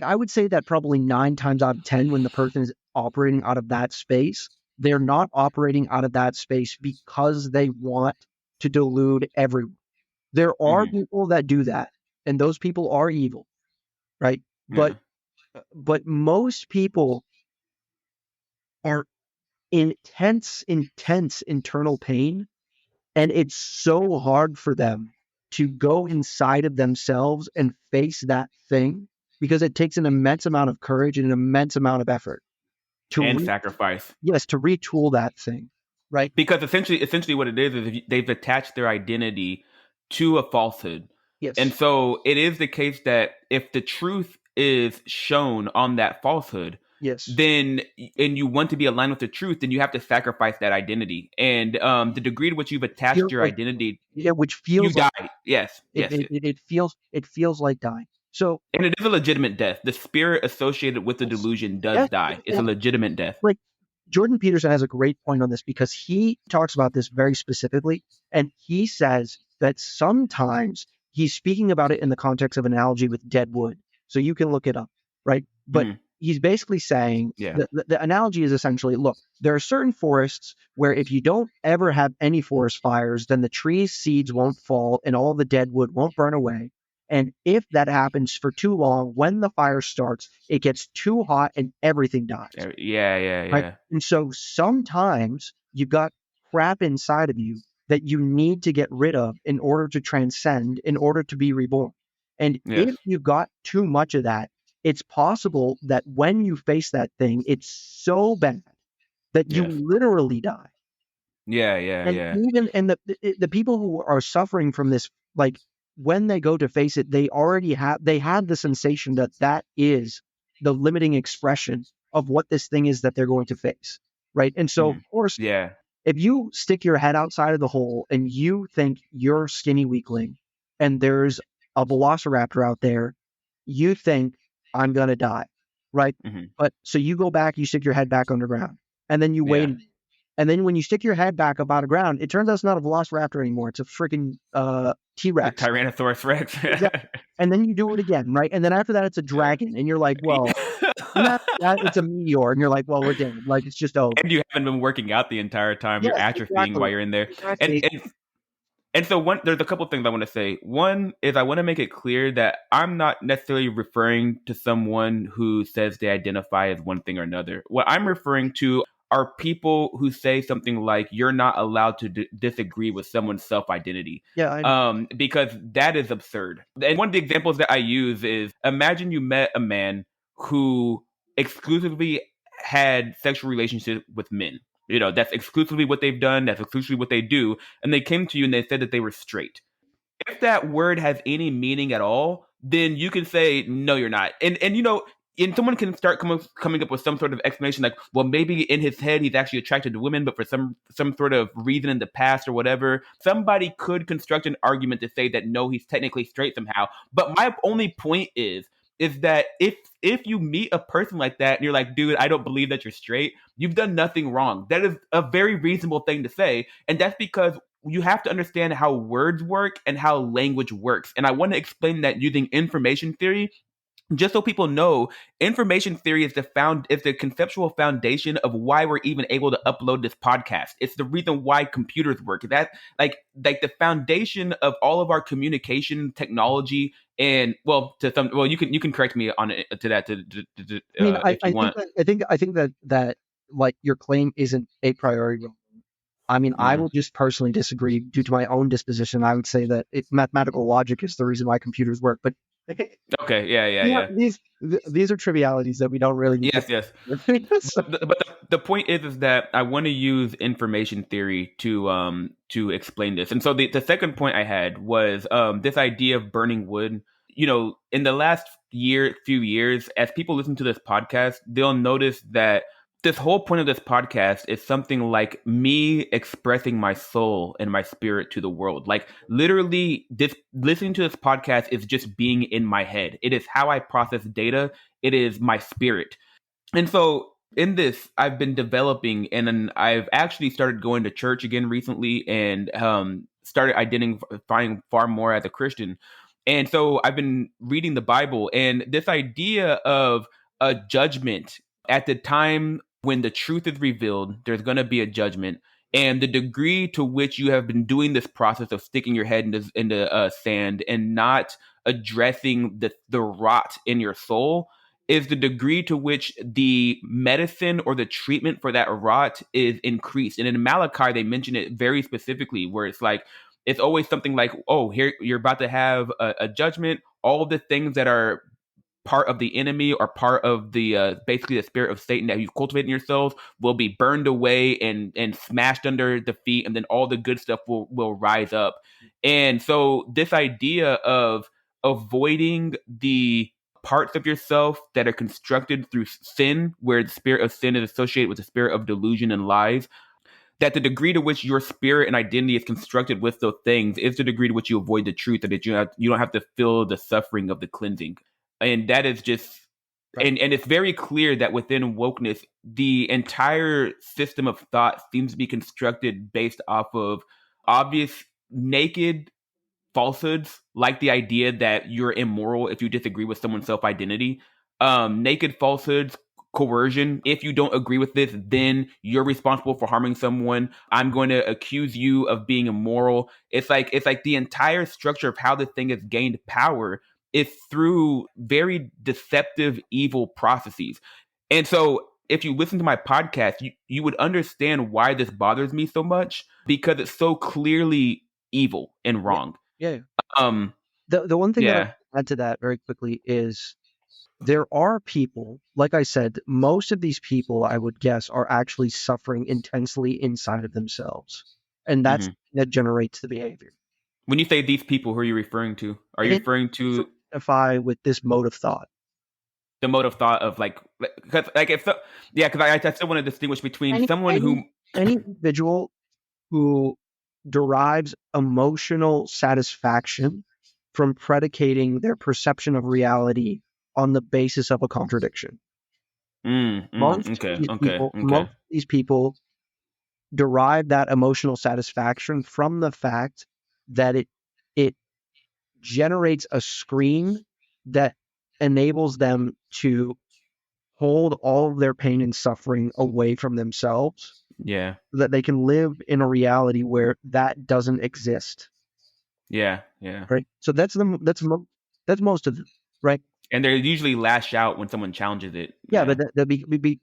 I would say that probably 9 times out of 10 when the person is operating out of that space, they're not operating out of that space because they want to delude everyone. There are Hmm. people that do that, and those people are evil, right? Yeah. But most people are intense internal pain, and it's so hard for them to go inside of themselves and face that thing because it takes an immense amount of courage and an immense amount of effort to And sacrifice. to retool that thing, right? Because essentially what it is if they've attached their identity to a falsehood. And Yes, so it is the case that if the truth is shown on that falsehood, yes. then and you want to be aligned with the truth, then you have to sacrifice that identity. And the degree to which you've attached Feels your like identity, yeah, which you feels like die. Yes, yes, yes. it feels like dying. So And it is a legitimate death. The spirit associated with the yes, delusion does yes, die. It's a legitimate death. like Jordan Peterson has a great point on this because he talks about this very specifically. And he says that sometimes he's speaking about it in the context of an analogy with dead wood. So you can look it up, right? But Mhm. he's basically saying Yeah, the analogy is essentially look, there are certain forests where if you don't ever have any forest fires, then the trees' seeds won't fall and all the dead wood won't burn away. And if that happens for too long, when the fire starts, it gets too hot and everything dies. yeah, yeah, Right. yeah. And so sometimes you've got crap inside of you that you need to get rid of in order to transcend, in order to be reborn. And Yes, if you've got too much of that, it's possible that when you face that thing, it's so bad that you yes. literally die. Yeah, yeah, And yeah. even and the people who are suffering from this, like when they go to face it, they had the sensation that that is the limiting expression of what this thing is that they're going to face, right? And so, of Mhm. course, Yeah. If you stick your head outside of the hole and you think you're skinny weakling and there's a velociraptor out there, you think I'm gonna die, right? Hmm. But so you go back, you stick your head back underground, and then you Yeah. wait. And then when you stick your head back up out of ground, it turns out it's not a velociraptor anymore. It's a freaking The T-Rex. Tyrannosaurus Rex. Exactly. And then you do it again, right? And then after that, it's a Yeah. dragon, and you're like, well, and after that, it's a meteor, and you're like, well, we're dead. Like it's just over. And you haven't been working out the entire time. You're Yes, atrophying exactly. while you're in there. And Exactly. and so there's a couple things I want to say. One is I want to make it clear that I'm not necessarily referring to someone who says they identify as one thing or another. What I'm referring to are people who say something like you're not allowed to disagree with someone's self-identity. Yeah, I know. Because that is absurd. And one of the examples that I use is imagine you met a man who exclusively had sexual relationships with men. You know, that's exclusively what they've done, that's exclusively what they do, and they came to you and they said that they were straight. If that word has any meaning at all, then you can say no, you're not. And you know, and someone can start coming up with some sort of explanation like, well, maybe in his head he's actually attracted to women, but for some sort of reason in the past or whatever, somebody could construct an argument to say that no, he's technically straight somehow. But my only point is that if you meet a person like that and you're like, dude, I don't believe that you're straight, you've done nothing wrong. That is a very reasonable thing to say, and that's because you have to understand how words work and how language works. And I want to explain that using information theory. Just so people know, information theory is the conceptual foundation of why we're even able to upload this podcast. It's the reason why computers work. That like the foundation of all of our communication technology. And you can correct me on it to that I mean, if you want. I think that like your claim isn't a priority. I mean, I Mhm. will just personally disagree due to my own disposition. I would say that mathematical logic is the reason why computers work. But Okay, yeah, yeah. these are trivialities that we don't really need to. Yes, yes. So, But the point is that I want to use information theory to explain this. And so the second point I had was this idea of burning wood. You know, in the last few years, as people listen to this podcast, they'll notice that this whole point of this podcast is something like me expressing my soul and my spirit to the world. Like literally, this listening to this podcast is just being in my head. It is how I process data. It is my spirit. And so in this, I've been developing, and then I've actually started going to church again recently, and started identifying far more as a Christian. And so I've been reading the Bible, and this idea of a judgment at the time when the truth is revealed, there's going to be a judgment. And the degree to which you have been doing this process of sticking your head into sand and not addressing the rot in your soul is the degree to which the medicine or the treatment for that rot is increased. And in Malachi, they mention it very specifically, where it's like, it's always something like, oh, here you're about to have a judgment. All of the things that are part of the enemy or part of the basically the spirit of Satan that you've cultivated in yourselves will be burned away and smashed under the feet, and then all the good stuff will rise up. And so this idea of avoiding the parts of yourself that are constructed through sin, where the spirit of sin is associated with the spirit of delusion and lies, that the degree to which your spirit and identity is constructed with those things is the degree to which you avoid the truth, and that you don't have to feel the suffering of the cleansing. And that is just right. and it's very clear that within wokeness, the entire system of thought seems to be constructed based off of obvious naked falsehoods, like the idea that you're immoral if you disagree with someone's self-identity, naked falsehoods, coercion. If you don't agree with this, then you're responsible for harming someone. I'm going to accuse you of being immoral. It's like the entire structure of how this thing has gained power is through very deceptive, evil processes. And so if you listen to my podcast, you would understand why this bothers me so much, because it's so clearly evil and Yeah, wrong. yeah. Um, The one thing that I yeah. would add to that very quickly is there are people, like I said, most of these people I would guess are actually suffering intensely inside of themselves, and Hmm. that generates the behavior. When you say these people, who are you referring to? Are you And referring to to identify with this mode of thought. the mode of thought of like, because like if so, yeah, because I still want to distinguish between someone Any who. Any individual who derives emotional satisfaction from predicating their perception of reality on the basis of a contradiction. Okay, okay, okay. Most of these people derive that emotional satisfaction from the fact that it generates a screen that enables them to hold all of their pain and suffering away from themselves Yeah, so that they can live in a reality where that doesn't exist. yeah, yeah. Right. So that's most of them. Right. And they usually lash out when someone challenges it. Yeah, Yeah, but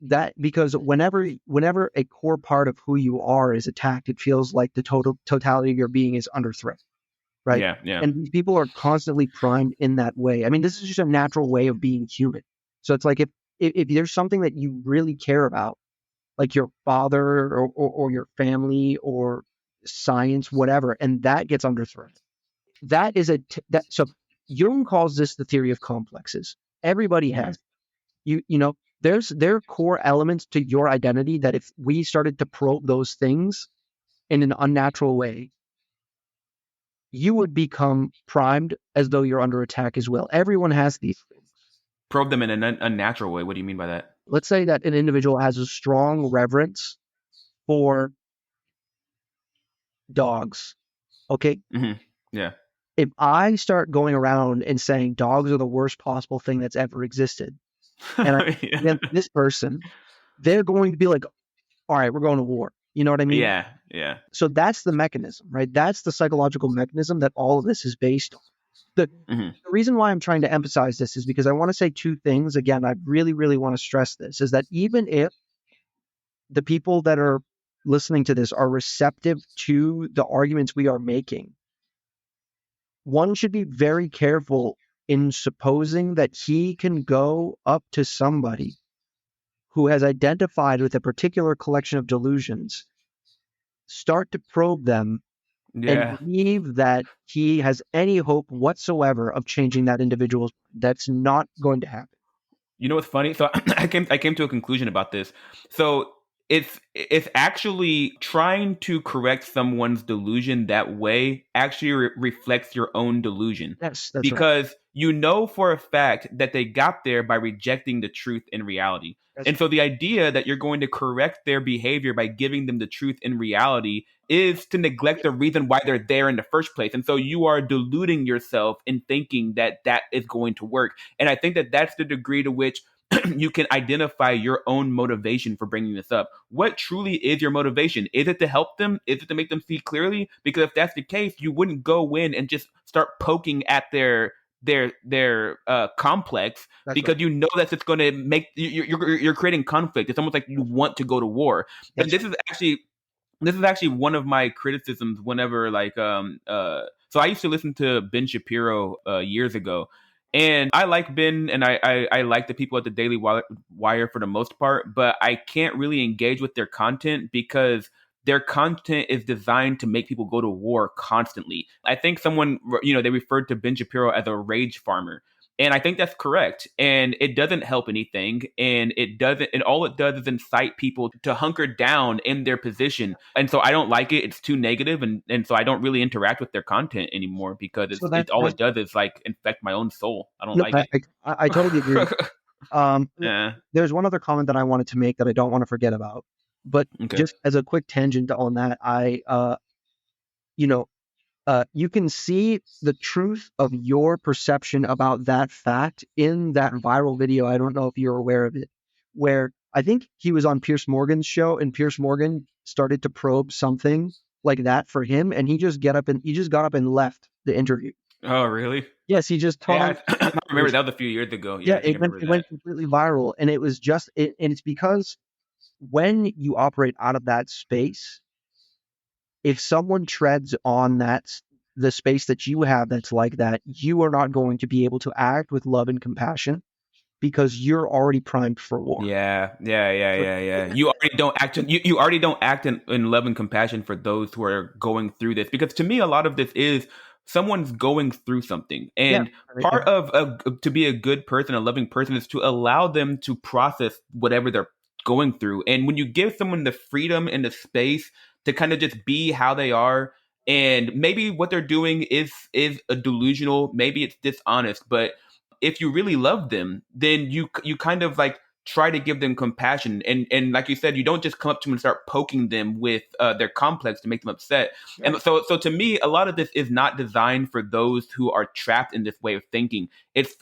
that because whenever a core part of who you are is attacked, it feels like the totality of your being is under threat. Right. yeah, yeah, And these people are constantly primed in that way. I mean, this is just a natural way of being human. So it's like if there's something that you really care about, like your father or your family or science, whatever, and that gets under threat. That is so Jung calls this the theory of complexes. Everybody hmm has there are core elements to your identity that if we started to probe those things in an unnatural way, you would become primed as though you're under attack as well. Everyone has these things. Probe them in an unnatural way. What do you mean by that? Let's say that an individual has a strong reverence for dogs. Okay. hmm Yeah, If I start going around and saying dogs are the worst possible thing that's ever existed, and I yeah, against this person, they're going to be like, all right, we're going to war. You know what I mean? yeah, yeah. So that's the mechanism, right? That's the psychological mechanism that all of this is based on. The reason why I'm trying to emphasize this is because I want to say two things. Again, I really, really want to stress this is that even if the people that are listening to this are receptive to the arguments we are making, one should be very careful in supposing that he can go up to somebody who has identified with a particular collection of delusions, start to probe them, and Yeah. believe that he has any hope whatsoever of changing that individual's. That's not going to happen. You know what's funny? So I came to a conclusion about this. So it's actually trying to correct someone's delusion that way actually reflects your own delusion, Yes, that's right. because you know for a fact that they got there by rejecting the truth in reality. That's And so the idea that you're going to correct their behavior by giving them the truth in reality is to neglect the reason why they're there in the first place. And so you are deluding yourself in thinking that that is going to work. And I think that that's the degree to which you can identify your own motivation for bringing this up. What truly is your motivation? Is it to help them? Is it to make them see clearly? Because if that's the case, you wouldn't go in and just start poking at their complex, that's right. because you know that's just going to make you're creating conflict. It's almost like you want to go to war. And That's right. this is actually one of my criticisms whenever so I used to listen to Ben Shapiro years ago, and I like Ben, and I like the people at the Wire for the most part, but I can't really engage with their content because their content is designed to make people go to war constantly. I think they referred to Ben Shapiro as a rage farmer. And I think that's correct. And it doesn't help anything. And all it does is incite people to hunker down in their position. And so I don't like it. It's too negative, and so I don't really interact with their content anymore, because So it's all it does is like infect my own soul. I don't no, like it. I totally agree. Um, Yeah. there's one other comment that I wanted to make that I don't want to forget about, but Okay. just as a quick tangent on that, you know, you can see the truth of your perception about that fact in that viral video. I don't know if you're aware of it, where I think he was on Pierce Morgan's show, and Pierce Morgan started to probe something like that for him, and he just got up and left the interview. Oh, really? Yes, he just Yeah, totally. I remember that was a few years ago. Yeah, Yeah, I think I remember it that. went completely viral, and it was just and it's because when you operate out of that space, if someone treads on the space that you have that's like that, you are not going to be able to act with love and compassion because you're already primed for war. Yeah, yeah, yeah, So, yeah, yeah. You already don't act in love and compassion for those who are going through this, because to me a lot of this is someone's going through something, yeah, and right, part of to be a good person, a loving person, is to allow them to process whatever they're going through. And when you give someone the freedom and the space to kind of just be how they are, and maybe what they're doing is a delusional, maybe it's dishonest, but if you really love them, then you kind of like try to give them compassion, and like you said, you don't just come up to them and start poking them with their complex to make them upset. Right. And so to me, a lot of this is not designed for those who are trapped in this way of thinking. It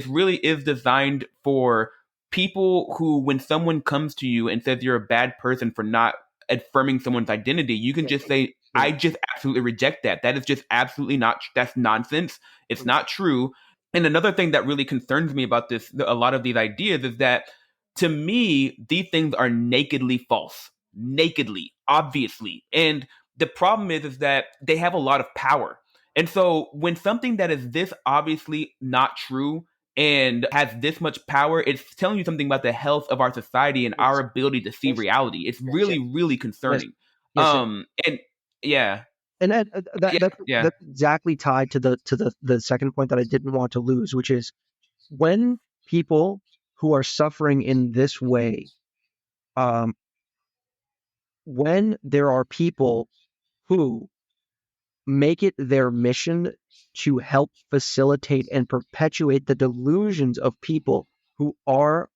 really is designed for people who, when someone comes to you and says you're a bad person for not affirming someone's identity, you can Yeah. just say, I just absolutely reject that. That is just absolutely not, that's nonsense. It's not true. And another thing that really concerns me about this, a lot of these ideas, is that to me, these things are nakedly false, nakedly, obviously. And the problem is that they have a lot of power. And so when something that is this obviously not true and has this much power, it's telling you something about the health of our society and our Yes. ability to see Yes. reality. It's Yes. really, really Yes. concerning. Yes. And yeah, And yeah, yeah. that's exactly tied to the second point that I didn't want to lose, which is when people who are suffering in this way, um, when there are people who make it their mission to help facilitate and perpetuate the delusions of people who are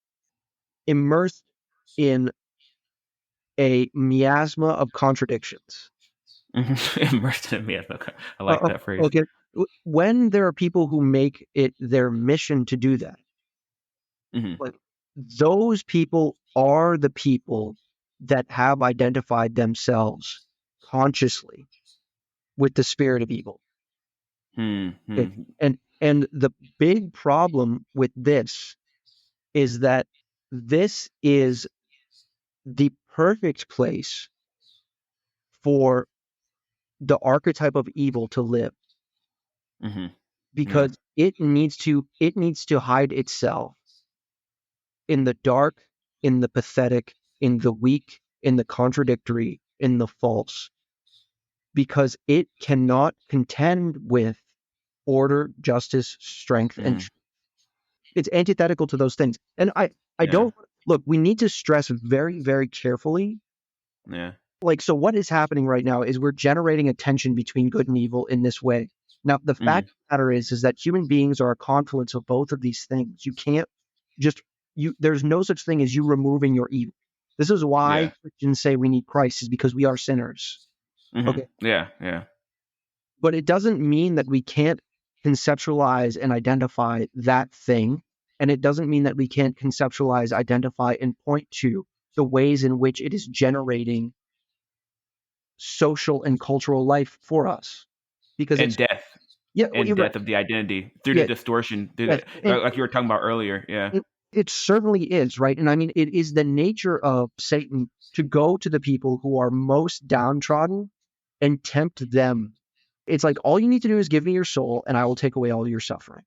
immersed in a miasma of contradictions. Immersed in me. I like that phrase. Okay. When there are people who make it their mission to do that, Hmm. like those people are the people that have identified themselves consciously with the spirit of evil. Okay. Hmm. And the big problem with this is that this is the perfect place for the archetype of evil to live Hmm. Yeah. because it needs to hide itself in the dark, in the pathetic, in the weak, in the contradictory, in the false, because it cannot contend with order, justice, strength, and Hmm. it's antithetical to those things. And I Yeah. don't look, we need to stress very, very carefully. Yeah. Like, so what is happening right now is we're generating a tension between good and evil in this way. Now, the Hmm. fact of the matter is that human beings are a confluence of both of these things. You can't just there's no such thing as you removing your evil. This is why Yeah. Christians say we need Christ, is because we are sinners. Hmm. Okay. Yeah. Yeah. But it doesn't mean that we can't conceptualize and identify that thing. And it doesn't mean that we can't conceptualize, identify, and point to the ways in which it is generating social and cultural life for us. Because And it's, death. yeah, well, And you're right. death of the identity through the Yeah, distortion, yes. like you were talking about earlier. Yeah. It, it certainly is, right? And I mean, it is the nature of Satan to go to the people who are most downtrodden and tempt them. It's like, all you need to do is give me your soul and I will take away all your suffering.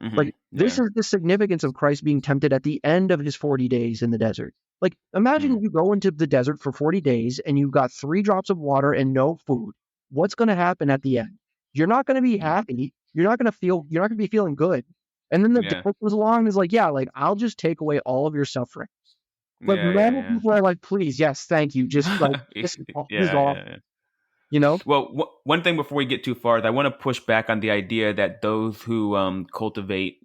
Hmm. Like, this Yeah. is the significance of Christ being tempted at the end of his 40 days in the desert. Like, Mm. imagine you go into the desert for 40 days and you've got 3 drops of water and no food. What's going to happen at the end? You're not going to be Mm. happy. You're not going to be feeling good. And then the Yeah. devil comes along and is like, yeah, like, I'll just take away all of your suffering. Like, Yeah. normal Yeah. people are like, please, yes, thank you. Just like, Yeah. this is Yeah. all, Yeah. you know? Well, one thing before we get too far is I want to push back on the idea that those who cultivate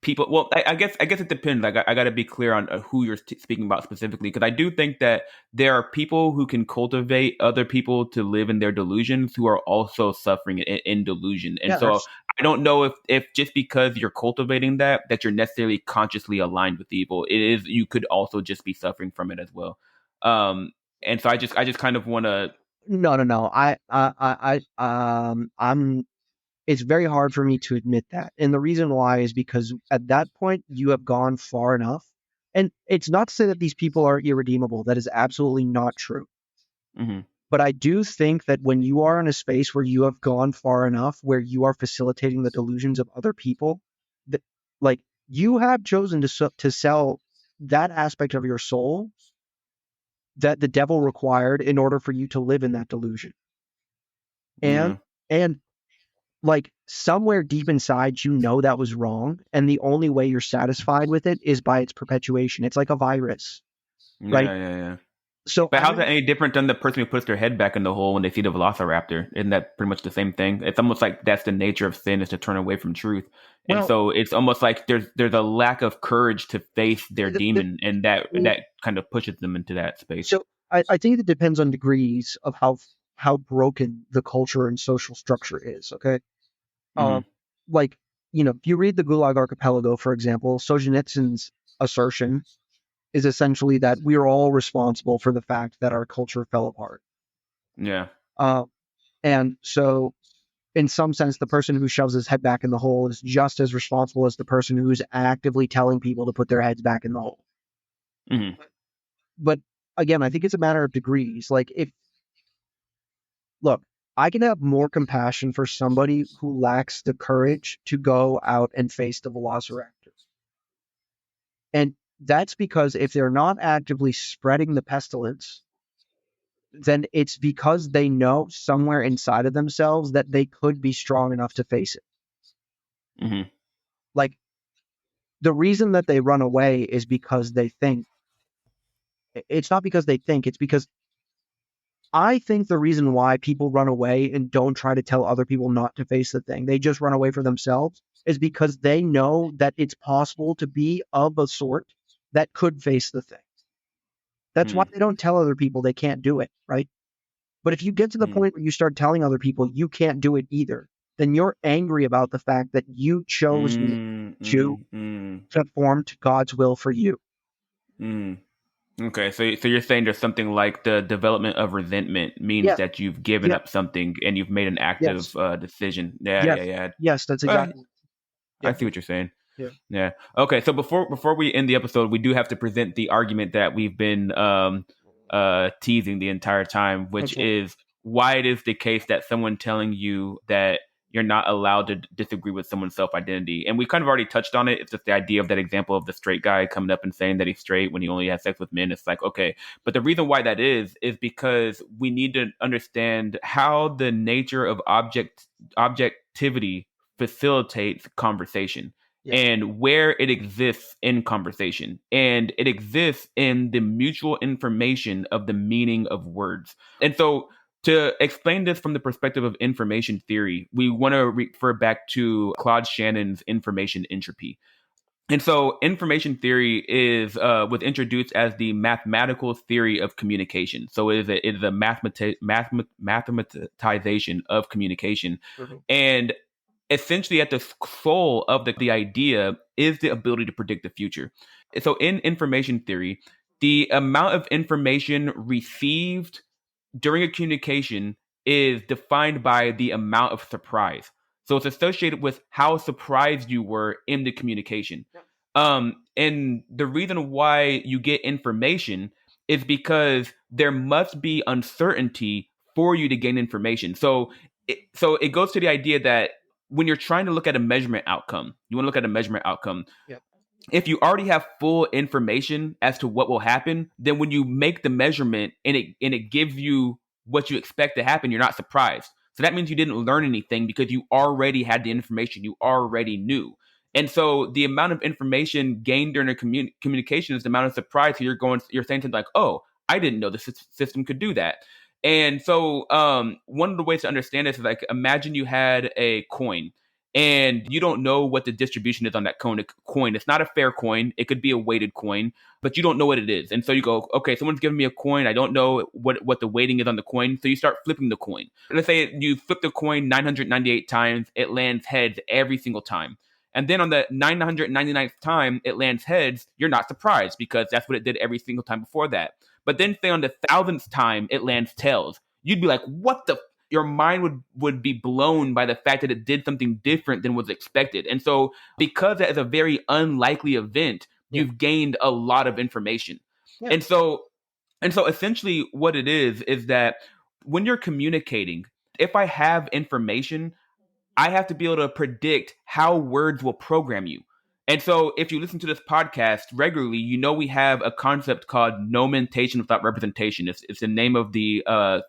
people, well, I guess it depends. I got to be clear on who you're speaking about specifically, because I do think that there are people who can cultivate other people to live in their delusions who are also suffering in delusion. And Yeah, so that's I don't know if just because you're cultivating that you're necessarily consciously aligned with evil. It is, you could also just be suffering from it as well. um and so I just kind of want to. no. I'm it's very hard for me to admit that. And the reason why is because at that point you have gone far enough. And it's not to say that these people are irredeemable. That is absolutely not true. Hmm. But I do think that when you are in a space where you have gone far enough, where you are facilitating the delusions of other people, that like you have chosen to sell that aspect of your soul that the devil required in order for you to live in that delusion. And Yeah. and like somewhere deep inside, you know that was wrong. And the only way you're satisfied with it is by its perpetuation. It's like a virus, right? Yeah, yeah, yeah. So But I'm how's going that to, any different than the person who puts their head back in the hole when they see the velociraptor? Isn't that pretty much the same thing? It's almost like that's the nature of sin, is to turn away from truth. And well, so it's almost like there's a lack of courage to face their the, demon, and that kind of pushes them into that space. so I think it depends on degrees of how broken the culture and social structure is. Okay. Mm-hmm. Um, like, if you read the Gulag Archipelago, for example, Solzhenitsyn's assertion is essentially that we are all responsible for the fact that our culture fell apart. Yeah. Uh, and so, in some sense, the person who shoves his head back in the hole is just as responsible as the person who's actively telling people to put their heads back in the hole. Mm-hmm. But again, I think it's a matter of degrees. Like, look, I can have more compassion for somebody who lacks the courage to go out and face the velociraptor. And that's because if they're not actively spreading the pestilence, then it's because they know somewhere inside of themselves that they could be strong enough to face it. Mm-hmm. Like, the reason that they run away is because they think. It's not because they think, it's because I think the reason why people run away and don't try to tell other people not to face the thing, they just run away for themselves, is because they know that it's possible to be of a sort that could face the thing. That's why they don't tell other people they can't do it, right? But if you get to the Mm-hmm. point where you start telling other people you can't do it either, then you're angry about the fact that you chose to Mm-hmm. conform to God's will for you. Mm-hmm. Okay, so you're saying there's something like the development of resentment means Yeah, that you've given yeah, up something and you've made an yes, active decision. Yeah, yeah, yes, yeah. yes, that's Uh, exactly. I Yeah, see what you're saying. yeah, Yeah. Okay. So before we end the episode, we do have to present the argument that we've been teasing the entire time, which okay, is why it is the case that someone telling you that you're not allowed to disagree with someone's self identity. And we kind of already touched on it. It's just the idea of that example of the straight guy coming up and saying that he's straight when he only has sex with men. It's like, okay. But the reason why that is because we need to understand how the nature of objectivity facilitates conversation yeah, and where it exists in conversation. And it exists in the mutual information of the meaning of words. And so, to explain this from the perspective of information theory, we want to refer back to Claude Shannon's information entropy. And so, information theory was introduced as the mathematical theory of communication. So, it is a mathematization of communication, mhm, and essentially at the soul of the idea is the ability to predict the future. So in information theory, the amount of information received during a communication is defined by the amount of surprise. So it's associated with how surprised you were in the communication. yeah, And the reason why you get information is because there must be uncertainty for you to gain information. So it goes to the idea that when you're trying to look at a measurement outcome, you want to look at a measurement outcome, yeah, if you already have full information as to what will happen, then when you make the measurement and it gives you what you expect to happen, you're not surprised. So that means you didn't learn anything because you already had the information, you already knew. And so the amount of information gained during a communication is the amount of surprise. So you're saying something like, "Oh, I didn't know the system could do that." And so one of the ways to understand this is like imagine you had a coin and you don't know what the distribution is on that coin. It's not a fair coin. It could be a weighted coin, but you don't know what it is. And so you go, okay, someone's giving me a coin. I don't know what the weighting is on the coin. So you start flipping the coin. Let's say you flip the coin 998 times. It lands heads every single time. And then on the 999th time it lands heads, you're not surprised because that's what it did every single time before that. But then say on the 1000th time it lands tails. You'd be like, what the your mind would be blown by the fact that it did something different than was expected. And so because that is a very unlikely event, yeah, you've gained a lot of information. yeah, And so essentially what it is that when you're communicating, if I have information, I have to be able to predict how words will program you. And so if you listen to this podcast regularly, you know we have a concept called nomentation without representation. It's the name of the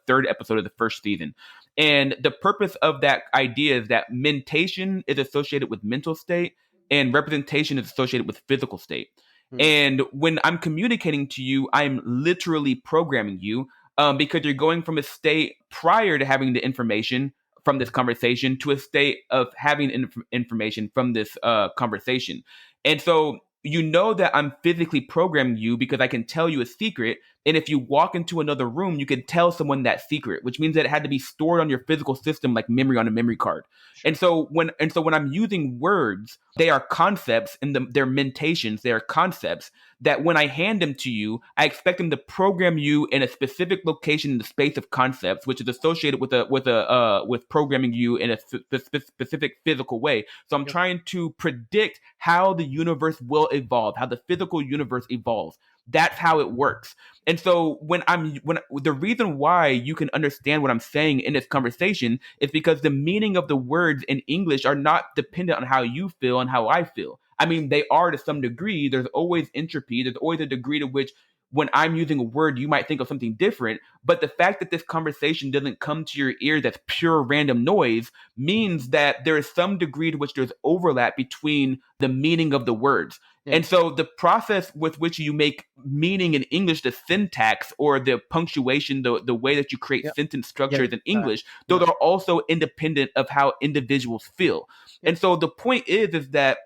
third episode of the first season. And the purpose of that idea is that mentation is associated with mental state and representation is associated with physical state. Hmm. And when I'm communicating to you, I'm literally programming you because you're going from a state prior to having the information from this conversation to a state of having information from this conversation. And so you know that I'm physically programming you because I can tell you a secret. And if you walk into another room, you can tell someone that secret, which means that it had to be stored on your physical system like memory on a memory card. Sure. And so when I'm using words, they are concepts and they're mentations, they are concepts that when I hand them to you, I expect them to program you in a specific location in the space of concepts, which is associated with programming you in a specific physical way. So I'm Yep. trying to predict how the universe will evolve, how the physical universe evolves. That's how it works. And so when the reason why you can understand what I'm saying in this conversation is because the meaning of the words in English are not dependent on how you feel and how I feel. I mean, they are to some degree. There's always entropy. There's always a degree to which when I'm using a word, you might think of something different. But the fact that this conversation doesn't come to your ear that's pure random noise means that there is some degree to which there's overlap between the meaning of the words. Yeah. And so the process with which you make meaning in English, the syntax or the punctuation, the way that you create Yep. sentence Yeah. structures in English, those are also independent of how individuals feel. Yep. And so the point is that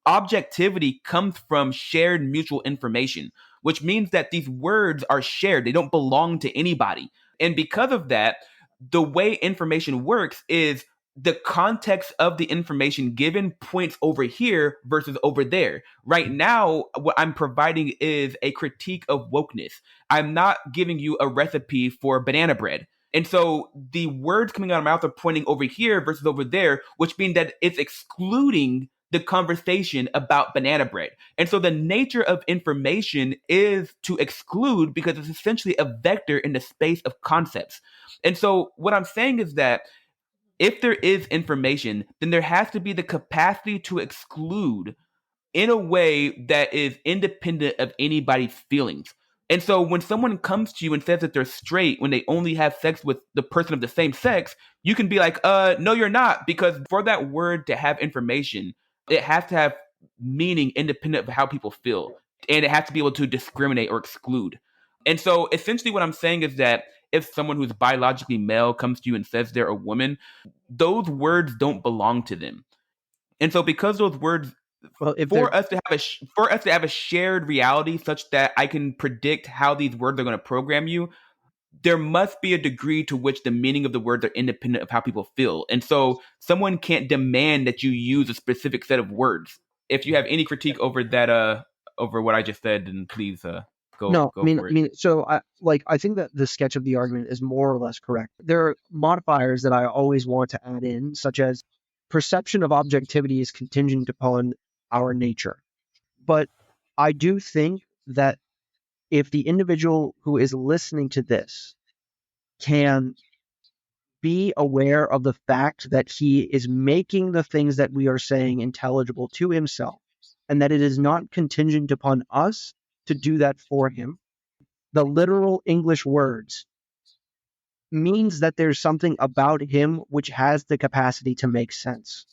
objectivity comes from shared mutual information, which means that these words are shared. They don't belong to anybody. And because of that, the way information works is the context of the information given points over here versus over there. Right now, what I'm providing is a critique of wokeness. I'm not giving you a recipe for banana bread. And so the words coming out of my mouth are pointing over here versus over there, which means that it's excluding the conversation about banana bread. And so the nature of information is to exclude because it's essentially a vector in the space of concepts. And so what I'm saying is that if there is information, then there has to be the capacity to exclude in a way that is independent of anybody's feelings. And so when someone comes to you and says that they're straight when they only have sex with the person of the same sex, you can be like, no, you're not. Because for that word to have information, it has to have meaning independent of how people feel. And it has to be able to discriminate or exclude. And so essentially what I'm saying is that if someone who's biologically male comes to you and says they're a woman, those words don't belong to them. And so because those words Well, if they're for us to have for us to have a shared reality such that I can predict how these words are going to program you, there must be a degree to which the meaning of the words are independent of how people feel. And so someone can't demand that you use a specific set of words. If you have any critique over that over what I just said, then please No, go for I it. mean, so I think that the sketch of the argument is more or less correct. There are modifiers that I always want to add in, such as perception of objectivity is contingent upon our nature. But I do think that if the individual who is listening to this can be aware of the fact that he is making the things that we are saying intelligible to himself, and that it is not contingent upon us to do that for him, the literal English words means that there's something about him which has the capacity to make sense.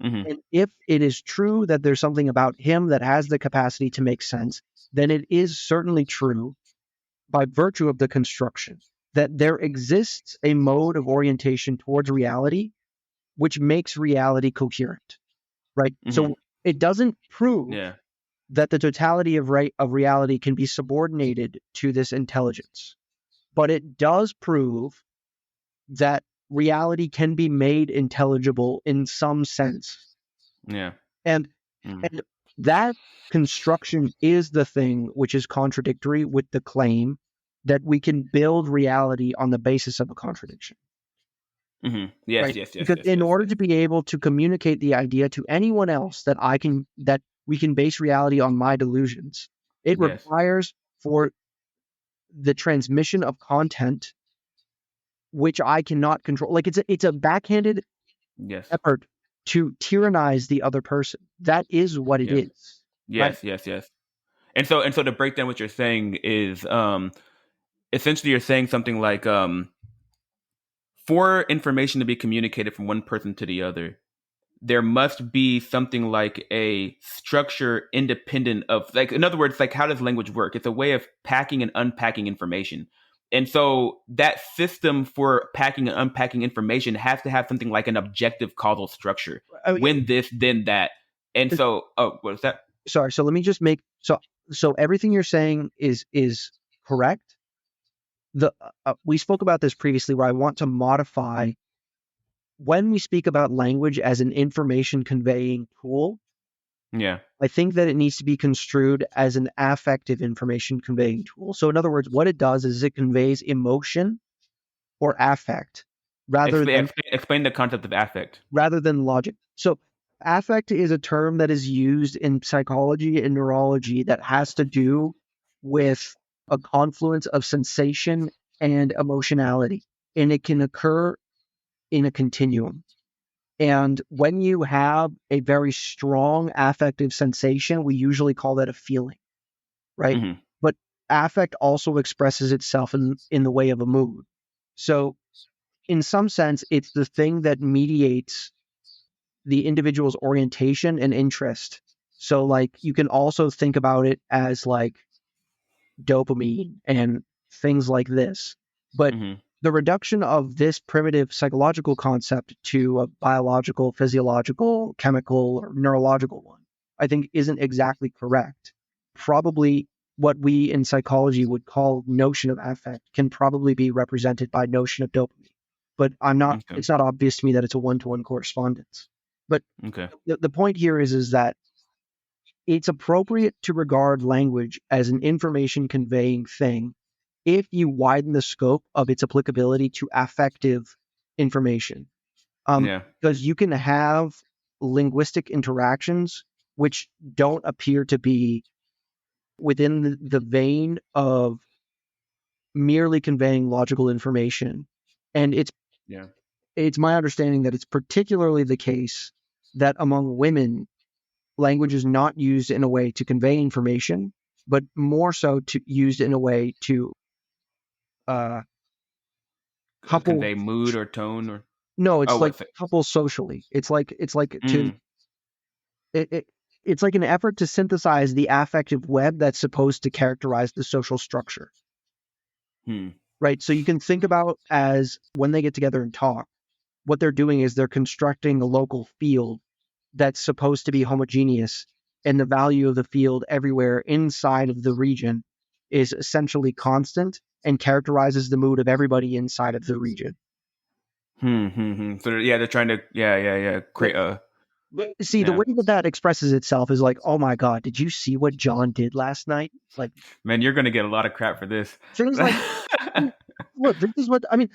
Mm-hmm. And if it is true that there's something about him that has the capacity to make sense, then it is certainly true by virtue of the construction that there exists a mode of orientation towards reality which makes reality coherent, right? Mm-hmm. So it doesn't prove Yeah. that the totality of reality can be subordinated to this intelligence, but it does prove that reality can be made intelligible in some sense. Yeah. And Mm. and that construction is the thing which is contradictory with the claim that we can build reality on the basis of a contradiction. Mm-hmm. Yes, Right? yes, yes, Because yes, in yes, order yes. to be able to communicate the idea to anyone else that we can base reality on my delusions, it Yes. requires for the transmission of content which I cannot control. Like it's a backhanded Yes. effort to tyrannize the other person. That is what it Yeah. is, right? Yes. And so to break down what you're saying is essentially you're saying something like for information to be communicated from one person to the other, there must be something like a structure independent of, like, in other words, like, how does language work? It's a way of packing and unpacking information. And so that system for packing and unpacking information has to have something like an objective causal structure. Oh, yeah. When this, then that. And so, what was that? Sorry. So let me just make so everything you're saying is correct. We spoke about this previously, where I want to modify when we speak about language as an information conveying tool. Yeah. I think that it needs to be construed as an affective information conveying tool. So in other words, what it does is it conveys emotion or affect rather than Explain the concept of affect. logic. So affect is a term that is used in psychology and neurology that has to do with a confluence of sensation and emotionality, and it can occur in a continuum. And when you have a very strong affective sensation, we usually call that a feeling, right? Mm-hmm. But affect also expresses itself in the way of a mood. So in some sense, it's the thing that mediates the individual's orientation and interest. So like you can also think about it as like dopamine and things like this. But Mm-hmm. the reduction of this primitive psychological concept to a biological, physiological, chemical, or neurological one, I think isn't exactly correct. Probably what we in psychology would call notion of affect can probably be represented by notion of dopamine. But Okay. it's not obvious to me that it's a one-to-one correspondence. But Okay. the point here is that it's appropriate to regard language as an information conveying thing if you widen the scope of its applicability to affective information. Yeah. Because you can have linguistic interactions which don't appear to be within the vein of merely conveying logical information. And Yeah. it's my understanding that it's particularly the case that among women, language is not used in a way to convey information, but more so to used in a way to uh, couple. Convey mood or tone or No, oh, it's like what's it? couple socially. It's like to Mm, it, it, it's like an effort to synthesize the affective web that's supposed to characterize the social structure, hmm. right? So you can think about as when they get together and talk, what they're doing is they're constructing a local field that's supposed to be homogeneous, and the value of the field everywhere inside of the region is essentially constant and characterizes the mood of everybody inside of the region. So yeah, they're trying to create a See, the yeah. way that that expresses itself is like, oh my God, did you see what John did last night? Like Man, you're gonna get a lot of crap for this. things like, look, this is what I mean.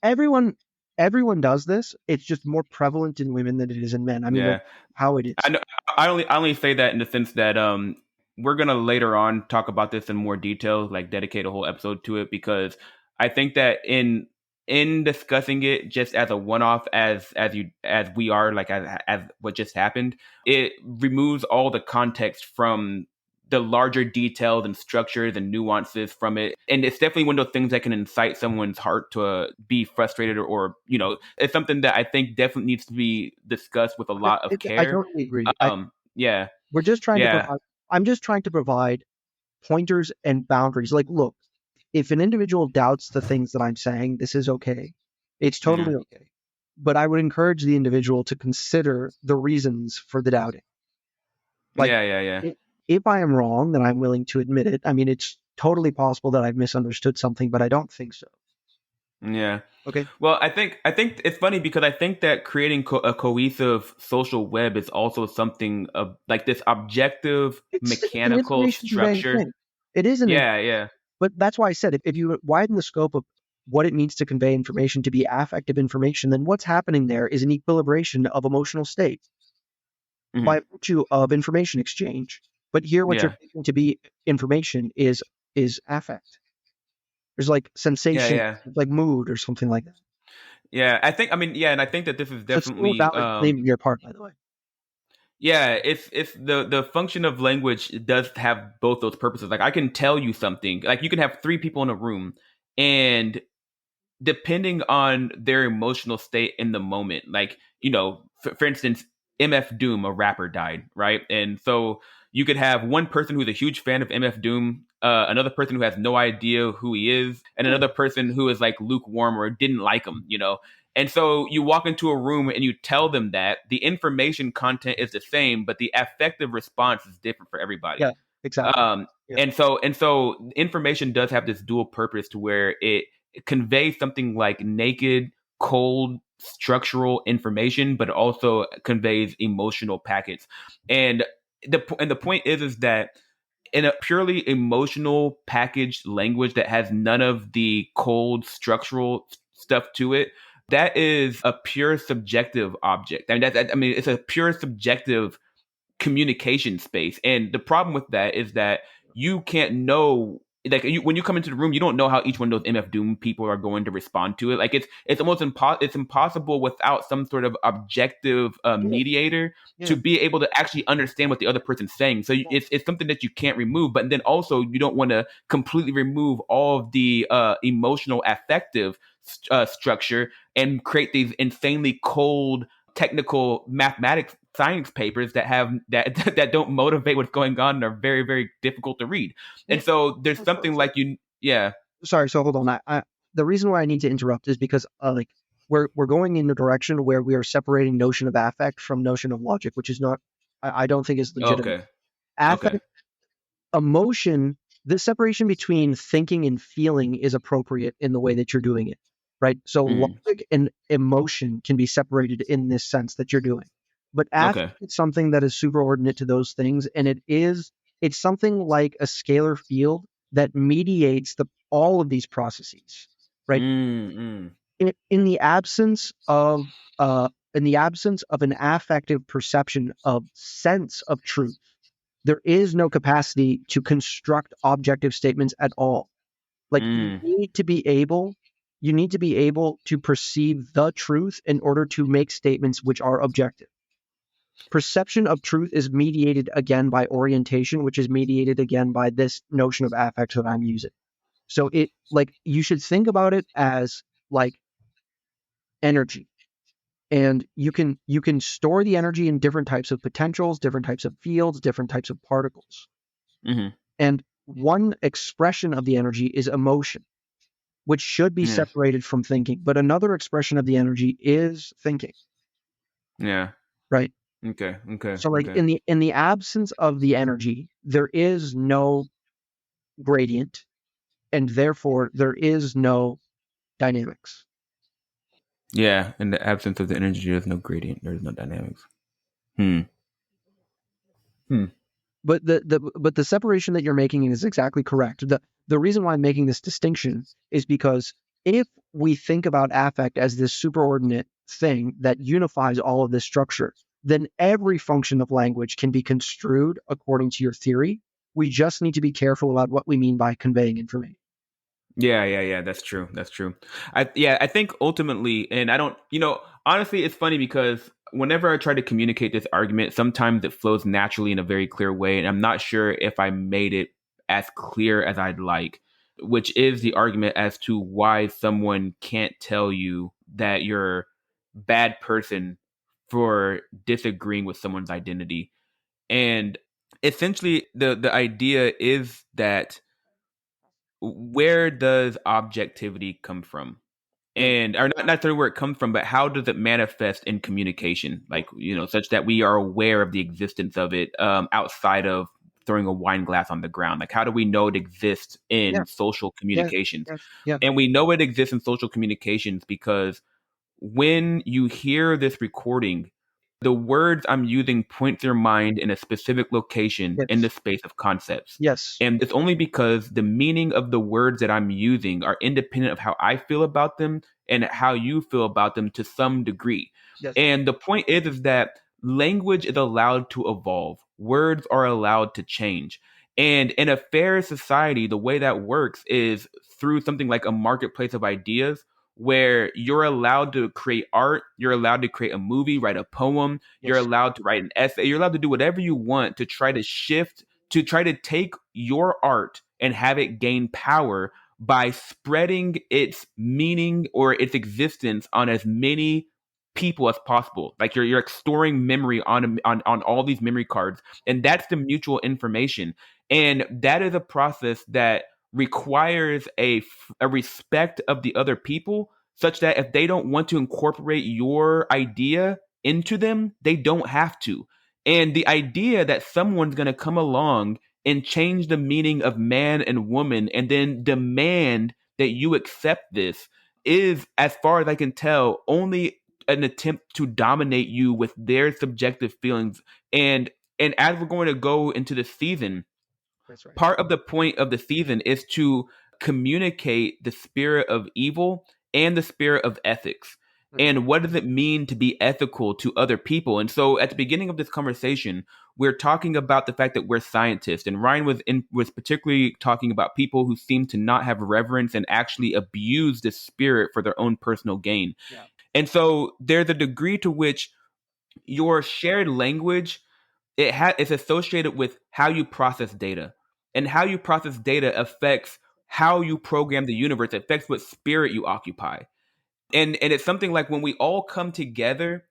Everyone, everyone does this. It's just more prevalent in women than it is in men. I mean, Yeah. that's how it I is. know. I only say that in the sense that we're gonna later on talk about this in more detail, like dedicate a whole episode to it, because I think that in discussing it just as a one off, as we are, like, as what just happened, it removes all the context from the larger details and structures and nuances from it, and it's definitely one of those things that can incite someone's heart to be frustrated, or it's something that I think definitely needs to be discussed with a lot of I care. totally agree. Yeah, We're just trying to yeah, provide. I'm just trying to provide pointers and boundaries. Like, look, if an individual doubts the things that I'm saying, this is okay. It's yeah, totally okay. But I would encourage the individual to consider the reasons for the doubting. Like, yeah. if I am wrong, then I'm willing to admit it. I mean, it's totally possible that I've misunderstood something, but I don't think so. Yeah. Okay. Well, I think it's funny because I think that creating a cohesive social web is also something of like this objective It's an mechanical information conveying structure. thing. It is an, Yeah. but that's why I said if you widen the scope of what it means to convey information to be affective information, then what's happening there is an equilibration of emotional state Hmm. by virtue of information exchange. But here, what you're Yeah. taking to be information is affect. There's like sensation, Yeah. like mood or something like that. Yeah, I mean, yeah, and I think that this is That's still a definitely, valid claim on your part, by the way. yeah, it's the function of language does have both those purposes. Like I can tell you something, like you can have three people in a room, and depending on their emotional state in the moment, like, for instance, MF Doom, a rapper, died, right? And so you could have one person who's a huge fan of MF Doom, another person who has no idea who he is, and Yeah, another person who is like lukewarm or didn't like him. And so you walk into a room and you tell them that the information content is the same, but the affective response is different for everybody. yeah, exactly. Um, Yeah, and so information does have this dual purpose to where it conveys something like naked, cold, structural information, but also conveys emotional packets. And the point is that in a purely emotional packaged language that has none of the cold structural stuff to it, that is a pure subjective object. I mean, it's a pure subjective communication space. And the problem with that is that you can't know, like, when you come into the room, you don't know how each one of those MF Doom people are going to respond to it. Like it's almost it's impossible without some sort of objective yeah, mediator yeah, to be able to actually understand what the other person's saying. So it's something that you can't remove, but then also you don't want to completely remove all of the emotional affective structure and create these insanely cold technical mathematics science papers that have that that don't motivate what's going on and are very, very difficult to read. yeah. And so there's So, something like yeah. sorry, so hold on. The reason why I need to interrupt is because like we're going in a direction where we are separating notion of affect from notion of logic, which is not, I don't think is legitimate. Okay. Affect, Okay. emotion, the separation between thinking and feeling is appropriate in the way that you're doing it, right? So Hmm. logic and emotion can be separated in this sense that you're doing. But affect Okay. is something that is superordinate to those things, and it's something like a scalar field that mediates the all of these processes, right? Mm. In the absence of in the absence of an affective perception of sense of truth, there is no capacity to construct objective statements at all. Like Mm. you need to be able to perceive the truth in order to make statements which are objective. Perception of truth is mediated again by orientation, which is mediated again by this notion of affect that I'm using. So it, like, you should think about it as like energy, and you can store the energy in different types of potentials, different types of fields, different types of particles. Mm-hmm. And one expression of the energy is emotion, which should be Yeah. separated from thinking. But another expression of the energy is thinking, Yeah. right? Okay. Okay. So like Okay. in the absence of the energy, there is no gradient, and therefore there is no dynamics. Yeah. In the absence of the energy, there's no gradient. There's no dynamics. Hmm. Hmm. But the separation that you're making is exactly correct. The reason why I'm making this distinction is because if we think about affect as this superordinate thing that unifies all of this structure, then every function of language can be construed according to your theory. We just need to be careful about what we mean by conveying information. Yeah, yeah, yeah. That's true. That's true. I think ultimately, and I don't, honestly, it's funny because whenever I try to communicate this argument, sometimes it flows naturally in a very clear way, and I'm not sure if I made it as clear as I'd like, which is the argument as to why someone can't tell you that you're a bad person for disagreeing with someone's identity. And essentially the idea is that where does objectivity come from? Yeah. And or not necessarily where it comes from, but how does it manifest in communication? Like, such that we are aware of the existence of it outside of throwing a wine glass on the ground. Like, how do we know it exists Yeah. in social Yeah. communications? Yeah. Yeah. And we know it exists in social communications because when you hear this recording, the words I'm using point your mind in a specific location in the Yes. space of concepts. Yes. And it's only because the meaning of the words that I'm using are independent of how I feel about them and how you feel about them to some degree. Yes. And the point is that language is allowed to evolve, words are allowed to change. And in a fair society, the way that works is through something like a marketplace of ideas where you're allowed to create art, you're allowed to create a movie, write a poem, you're Yes. allowed to write an essay, you're allowed to do whatever you want to try to shift, to try to take your art and have it gain power by spreading its meaning or its existence on as many people as possible. Like you're storing memory on all these memory cards, and that's the mutual information. And that is a process that requires a respect of the other people, such that if they don't want to incorporate your idea into them, they don't have to. And the idea that someone's going to come along and change the meaning of man and woman and then demand that you accept this is, as far as I can tell, only an attempt to dominate you with their subjective feelings. And as we're going to go into the season, That's right. part of the point of the season is to communicate the spirit of evil and the spirit of ethics. Mhm. And what does it mean to be ethical to other people? And so at the beginning of this conversation, we're talking about the fact that we're scientists. And Ryan was particularly talking about people who seem to not have reverence and actually abuse the spirit for their own personal gain. Yeah. And so there's a degree to which your shared language it's associated with how you process data, and how you process data affects how you program the universe. It affects what spirit you occupy, and it's something like when we all come together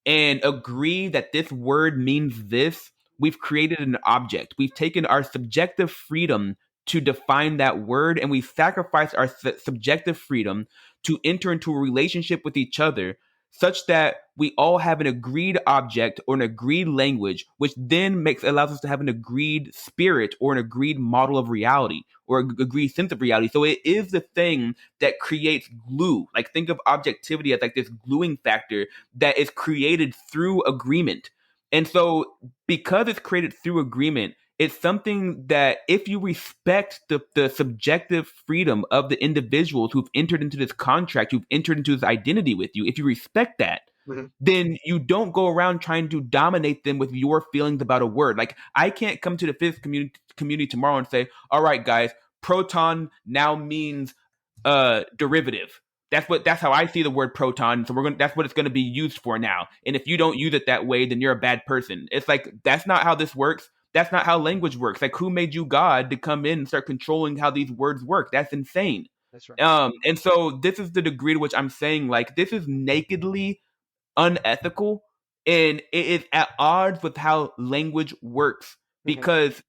and agree that this word means this, we've created an object. We've taken our subjective freedom to define that word, and we sacrifice our subjective freedom to enter into a relationship with each other such that we all have an agreed object or an agreed language, which then allows us to have an agreed spirit or an agreed model of reality or an agreed sense of reality. So it is the thing that creates glue. Like, think of objectivity as like this gluing factor that is created through agreement. And so, because it's created through agreement, it's something that if you respect the subjective freedom of the individuals who've entered into this contract, who've entered into this identity with you, if you respect that, Mhm. then you don't go around trying to dominate them with your feelings about a word. Like, I can't come to the physics community tomorrow and say, all right, guys, proton now means derivative. That's how I see the word proton. So that's what it's gonna be used for now. And if you don't use it that way, then you're a bad person. It's like, that's not how this works. That's not how language works. Like, who made you God to come in and start controlling how these words work? That's insane. That's right. And so this is the degree to which I'm saying, like, this is nakedly unethical, and it is at odds with how language works. Mhm. Because,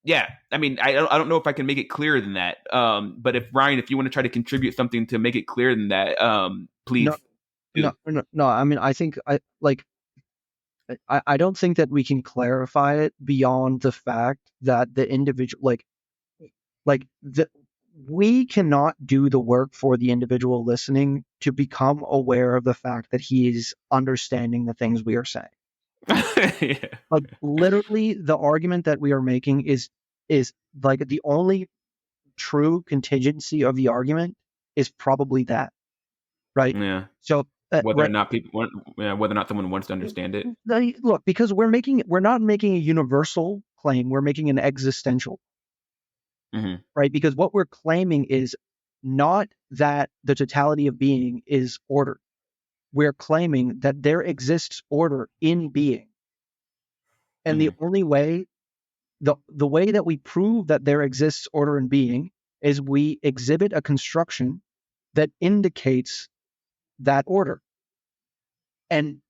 yeah, I mean, I don't know if I can make it clearer than that. But if Ryan, if you want to try to contribute something to make it clearer than that, please No, do. no. I mean, I think I don't think that we can clarify it beyond the fact that the individual, like the we cannot do the work for the individual listening to become aware of the fact that he is understanding the things we are saying. Yeah. Like, literally, the argument that we are making is like the only true contingency of the argument is probably that, right? Yeah. So, Whether or right. not whether or not someone wants to understand it. Look, because we're not making a universal claim, we're making an existential, Hmm. right? Because what we're claiming is not that the totality of being is order. We're claiming that there exists order in being. And the Hmm. only way, the way that we prove that there exists order in being is we exhibit a construction that indicates that order. And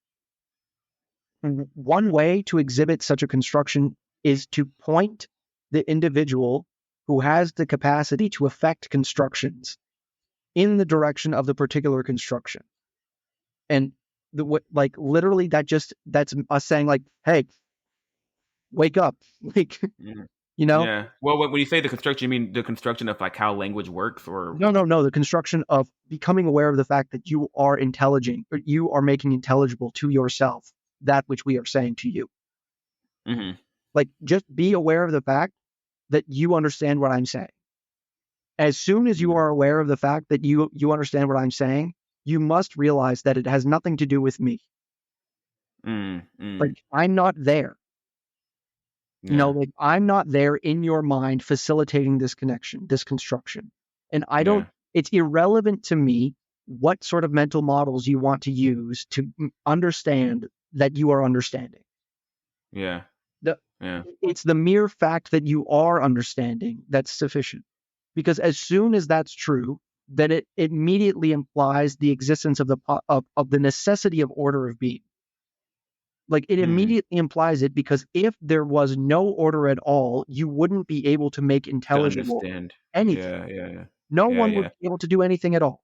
one way to exhibit such a construction is to point the individual who has the capacity to affect constructions in the direction of the particular construction. And like, literally, that's us saying, like, hey, wake up. Like, Hmm. you know, Yeah. Well, when you say the construction, you mean the construction of like how language works, or? no, the construction of becoming aware of the fact that you are intelligent, or you are making intelligible to yourself that which we are saying to you. Hmm. Like, just be aware of the fact that you understand what I'm saying. As soon as you are aware of the fact that you understand what I'm saying, you must realize that it has nothing to do with me. Mm-hmm. Like, I'm not there. Yeah. Like, I'm not there in your mind facilitating this connection, this construction. And I don't, Yeah. it's irrelevant to me what sort of mental models you want to use to understand that you are understanding. Yeah. The, Yeah. it's the mere fact that you are understanding that's sufficient. Because as soon as that's true, then it immediately implies the existence of the necessity of order of being. Like it Hmm. immediately implies it, because if there was no order at all, you wouldn't be able to make To intelligible understand. anything. Yeah. Yeah. Yeah. No Yeah. one would Yeah. be able to do anything at all.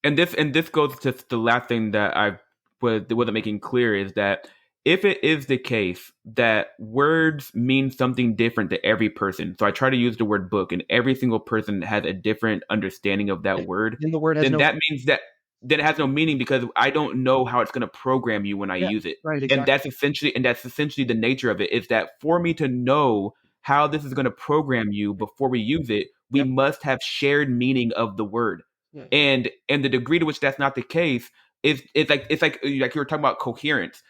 And this goes to the last thing that I wasn't making clear is that if it is the case that words mean something different to every person, so I try to use the word book, and every single person has a different understanding of that word, Then the word has then no. that means that then it has no meaning because I don't know how it's going to program you when I Yeah, use it. right, And exactly. that's essentially the nature of it, is that for me to know how this is going to program you before we use it, we Yep. must have shared meaning of the word. Yeah. And the degree to which that's not the case is it's like you were talking about coherence.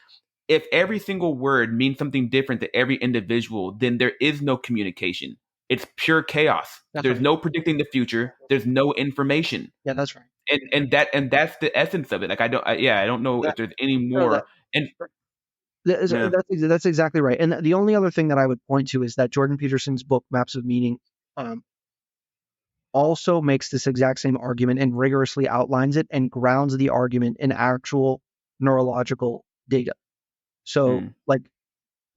If every single word means something different to every individual, then there is no communication. It's pure chaos. That's There's right. no predicting the future. There's no information. Yeah, that's right. And that's the essence of it. Like I don't know if That there's any no, that more. And that's yeah, that's exactly right. And the only other thing that I would point to is that Jordan Peterson's book Maps of Meaning um, also makes this exact same argument and rigorously outlines it and grounds the argument in actual neurological data. So, mm, like,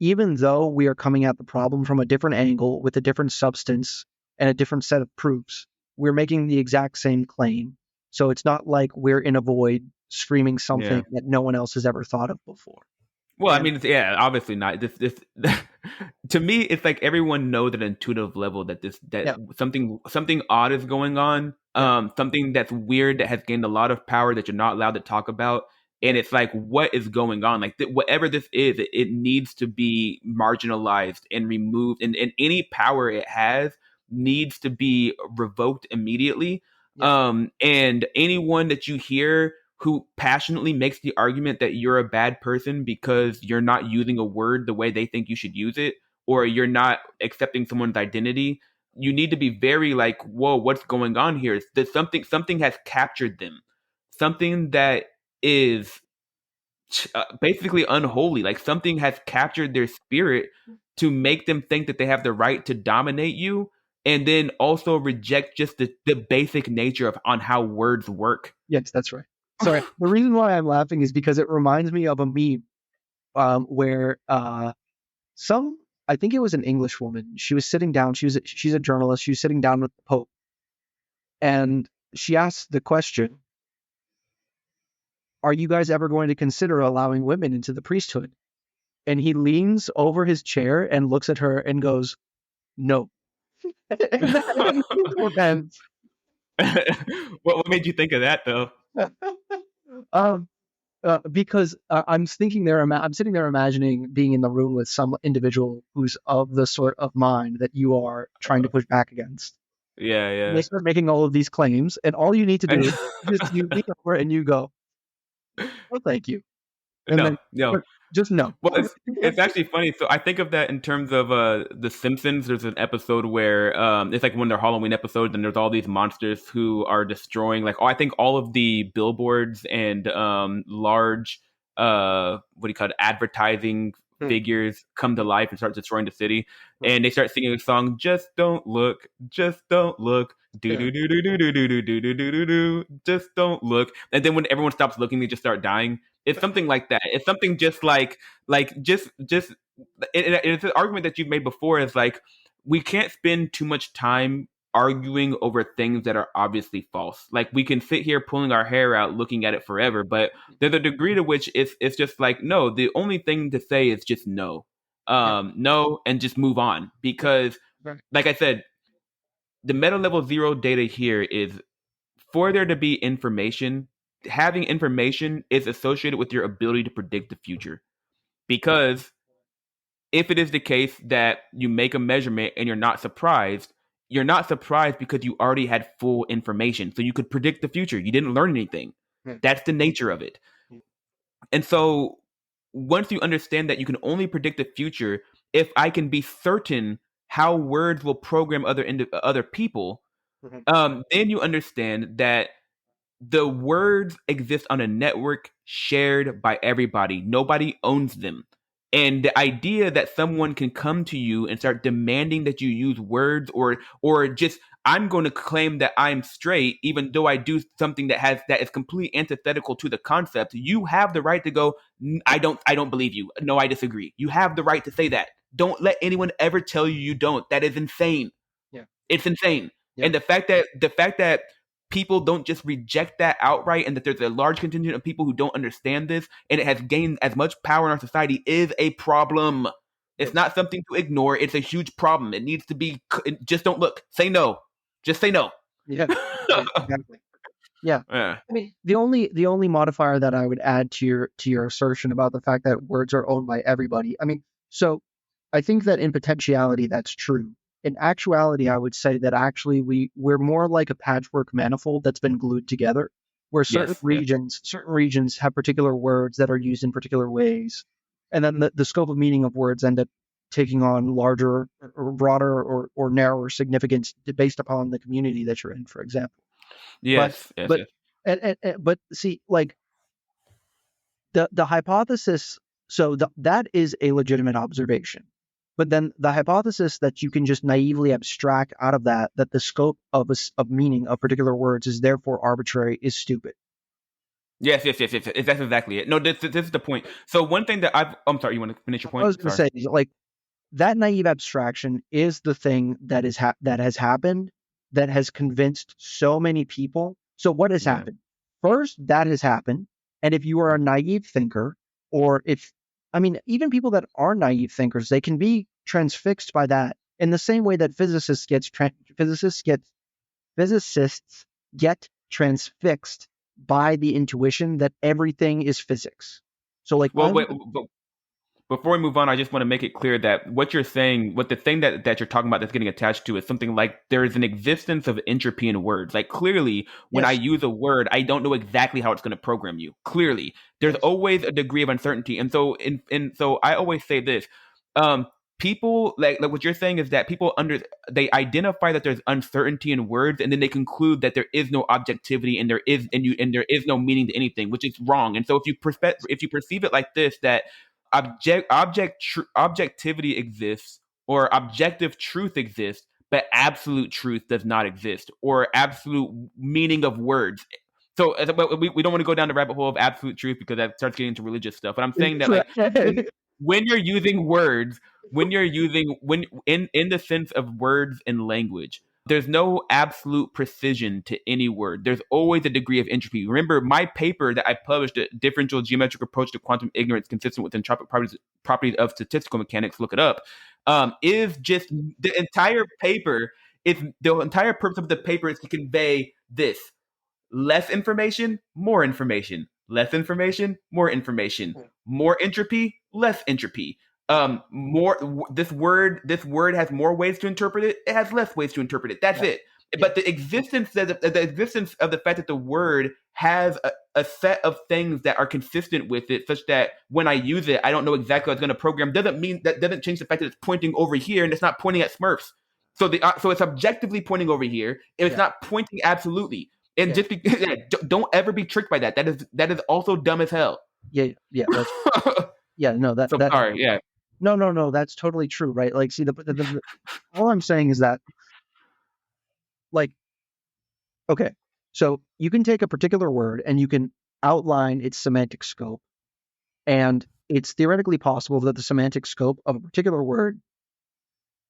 even though we are coming at the problem from a different angle with a different substance and a different set of proofs, we're making the exact same claim. So it's not like we're in a void screaming yeah. something that no one else has ever thought of before. Well, I And mean, yeah, obviously not. This to me, it's like everyone knows at an intuitive level that that yeah, something odd is going on. yeah, Something that's weird that has gained a lot of power that you're not allowed to talk about. yeah, And it's like, what is going on? Like whatever this is, it needs to be marginalized and removed, and any power it has needs to be revoked immediately. yeah, And anyone that you hear who passionately makes the argument that you're a bad person because you're not using a word the way they think you should use it, or you're not accepting someone's identity, you need to be very like, whoa, what's going on here? That something has captured them, something that is basically unholy. Like something has captured their spirit to make them think that they have the right to dominate you, and then also reject just the basic nature of on how words work. yes, that's right. Sorry. The reason why I'm laughing is because it reminds me of a meme where some, I think it was an English woman. She was sitting down. She's a journalist. She was sitting down with the Pope, and she asked the question, "Are you guys ever going to consider allowing women into the priesthood?" And he leans over his chair and looks at her and goes, "No." And that ends. What made you think of that though? um, because I'm sitting there imagining being in the room with some individual who's of the sort of mind that you are trying to push back against. Yeah, And they yeah. start making all of these claims, and all you need to do is just you lean over and you go, "Oh, thank you," and No, then no. but just no. Well, it's actually funny. So I think of that in terms of The Simpsons. There's an episode where it's like one of their Halloween episodes, and there's all these monsters who are destroying like I think all of the billboards and large what do you call it, advertising Hmm, figures come to life and start destroying the city. right. And they start singing a song, "Just don't look, just don't look, do Yeah. do do do do do do do do do do do, just don't look." And then when everyone stops looking, they just start dying. It's something like that. It's something just just it's an argument that you've made before is like we can't spend too much time arguing over things that are obviously false. Like we can sit here pulling our hair out looking at it forever, but there's a degree to which it's just like no, the only thing to say is just no. Yeah. No, and just move on because Right. like I said, the meta level zero data here is for there to be information, having information is associated with your ability to predict the future. Because if it is the case that you make a measurement and you're not surprised because you already had full information. So you could predict the future. You didn't learn anything. Yeah. That's the nature of it. And so once you understand that you can only predict the future if I can be certain how words will program other people, Mhm. then you understand that the words exist on a network shared by everybody. Nobody owns them. And the idea that someone can come to you and start demanding that you use words, or just, I'm going to claim that I'm straight even though I do something that is completely antithetical to the concept. You have the right to go, I don't believe you. No, I disagree. You have the right to say that. Don't let anyone ever tell you don't. That is insane. Yeah. It's insane. Yeah. And the fact that people don't just reject that outright, and that there's a large contingent of people who don't understand this, and it has gained as much power in our society, is a problem. Yeah. It's not something to ignore. It's a huge problem. It needs to be. Just don't look. Say no. Just say no. Yeah. Yeah. Exactly. Yeah. Yeah. I mean, the only modifier that I would add to your assertion about the fact that words are owned by everybody. I mean, so I think that in potentiality that's true. In actuality, I would say that actually we're more like a patchwork manifold that's been glued together, where certain Yes. Yes. regions have particular words that are used in particular ways, and then the scope of meaning of words end up taking on larger or broader or narrower significance based upon the community that you're in, for example. But Yes. Yes. but Yes. but see, like the hypothesis, so that is a legitimate observation. But then the hypothesis that you can just naively abstract out of that the scope of meaning of particular words is therefore arbitrary is stupid. Yes. Yes. Yes. Yes. Yes. That's exactly it. No, this is the point. So one thing that I'm sorry. You want to finish your What I point? was going to Sorry. say is like that naive abstraction is the thing that that has happened, that has convinced so many people. So what has Yeah. happened? First, that has happened, and if you are a naive thinker, or if I mean, even people that are naive thinkers, they can be transfixed by that in the same way that physicists get transfixed by the intuition that everything is physics. So like Well, wait. But before we move on, I just want to make it clear that what you're saying, what the thing that you're talking about that's getting attached to, is something like there is an existence of entropy in words. Like clearly, when I yes, use a word, I don't know exactly how it's going to program you. Clearly, there's yes, always a degree of uncertainty, and so I always say this: um, people like what you're saying is that they identify that there's uncertainty in words, and then they conclude that there is no objectivity, and there is no meaning to anything, which is wrong. And so if you perceive it like this, that objectivity exists, or objective truth exists, but absolute truth does not exist, or absolute meaning of words. So but we don't want to go down the rabbit hole of absolute truth, because that starts getting into religious stuff. But I'm saying that, like, when, right. when you're using words, when in the sense of words and language, there's no absolute precision to any word. There's always a degree of entropy. Remember, my paper that I published, a differential geometric approach to quantum ignorance consistent with entropic properties of statistical mechanics, look it up, is just the entire paper. If the entire purpose of the paper is to convey this: less information, more information, less information, more information, more entropy, less entropy. This word has more ways to interpret it. It has less ways to interpret it. That's Yeah, it. yeah, But the existence of the fact that the word has a set of things that are consistent with it, such that when I use it, I don't know exactly what it's going to program, doesn't change the fact that it's pointing over here and it's not pointing at Smurfs. So it's objectively pointing over here, and it's yeah, not pointing absolutely. And yeah, just because, yeah, don't ever be tricked by that. That is also dumb as hell. yeah, yeah. That's yeah. No, So sorry. Yeah. no. That's totally true, right? Like, see, all I'm saying is that, like, okay, so you can take a particular word and you can outline its semantic scope, and it's theoretically possible that the semantic scope of a particular word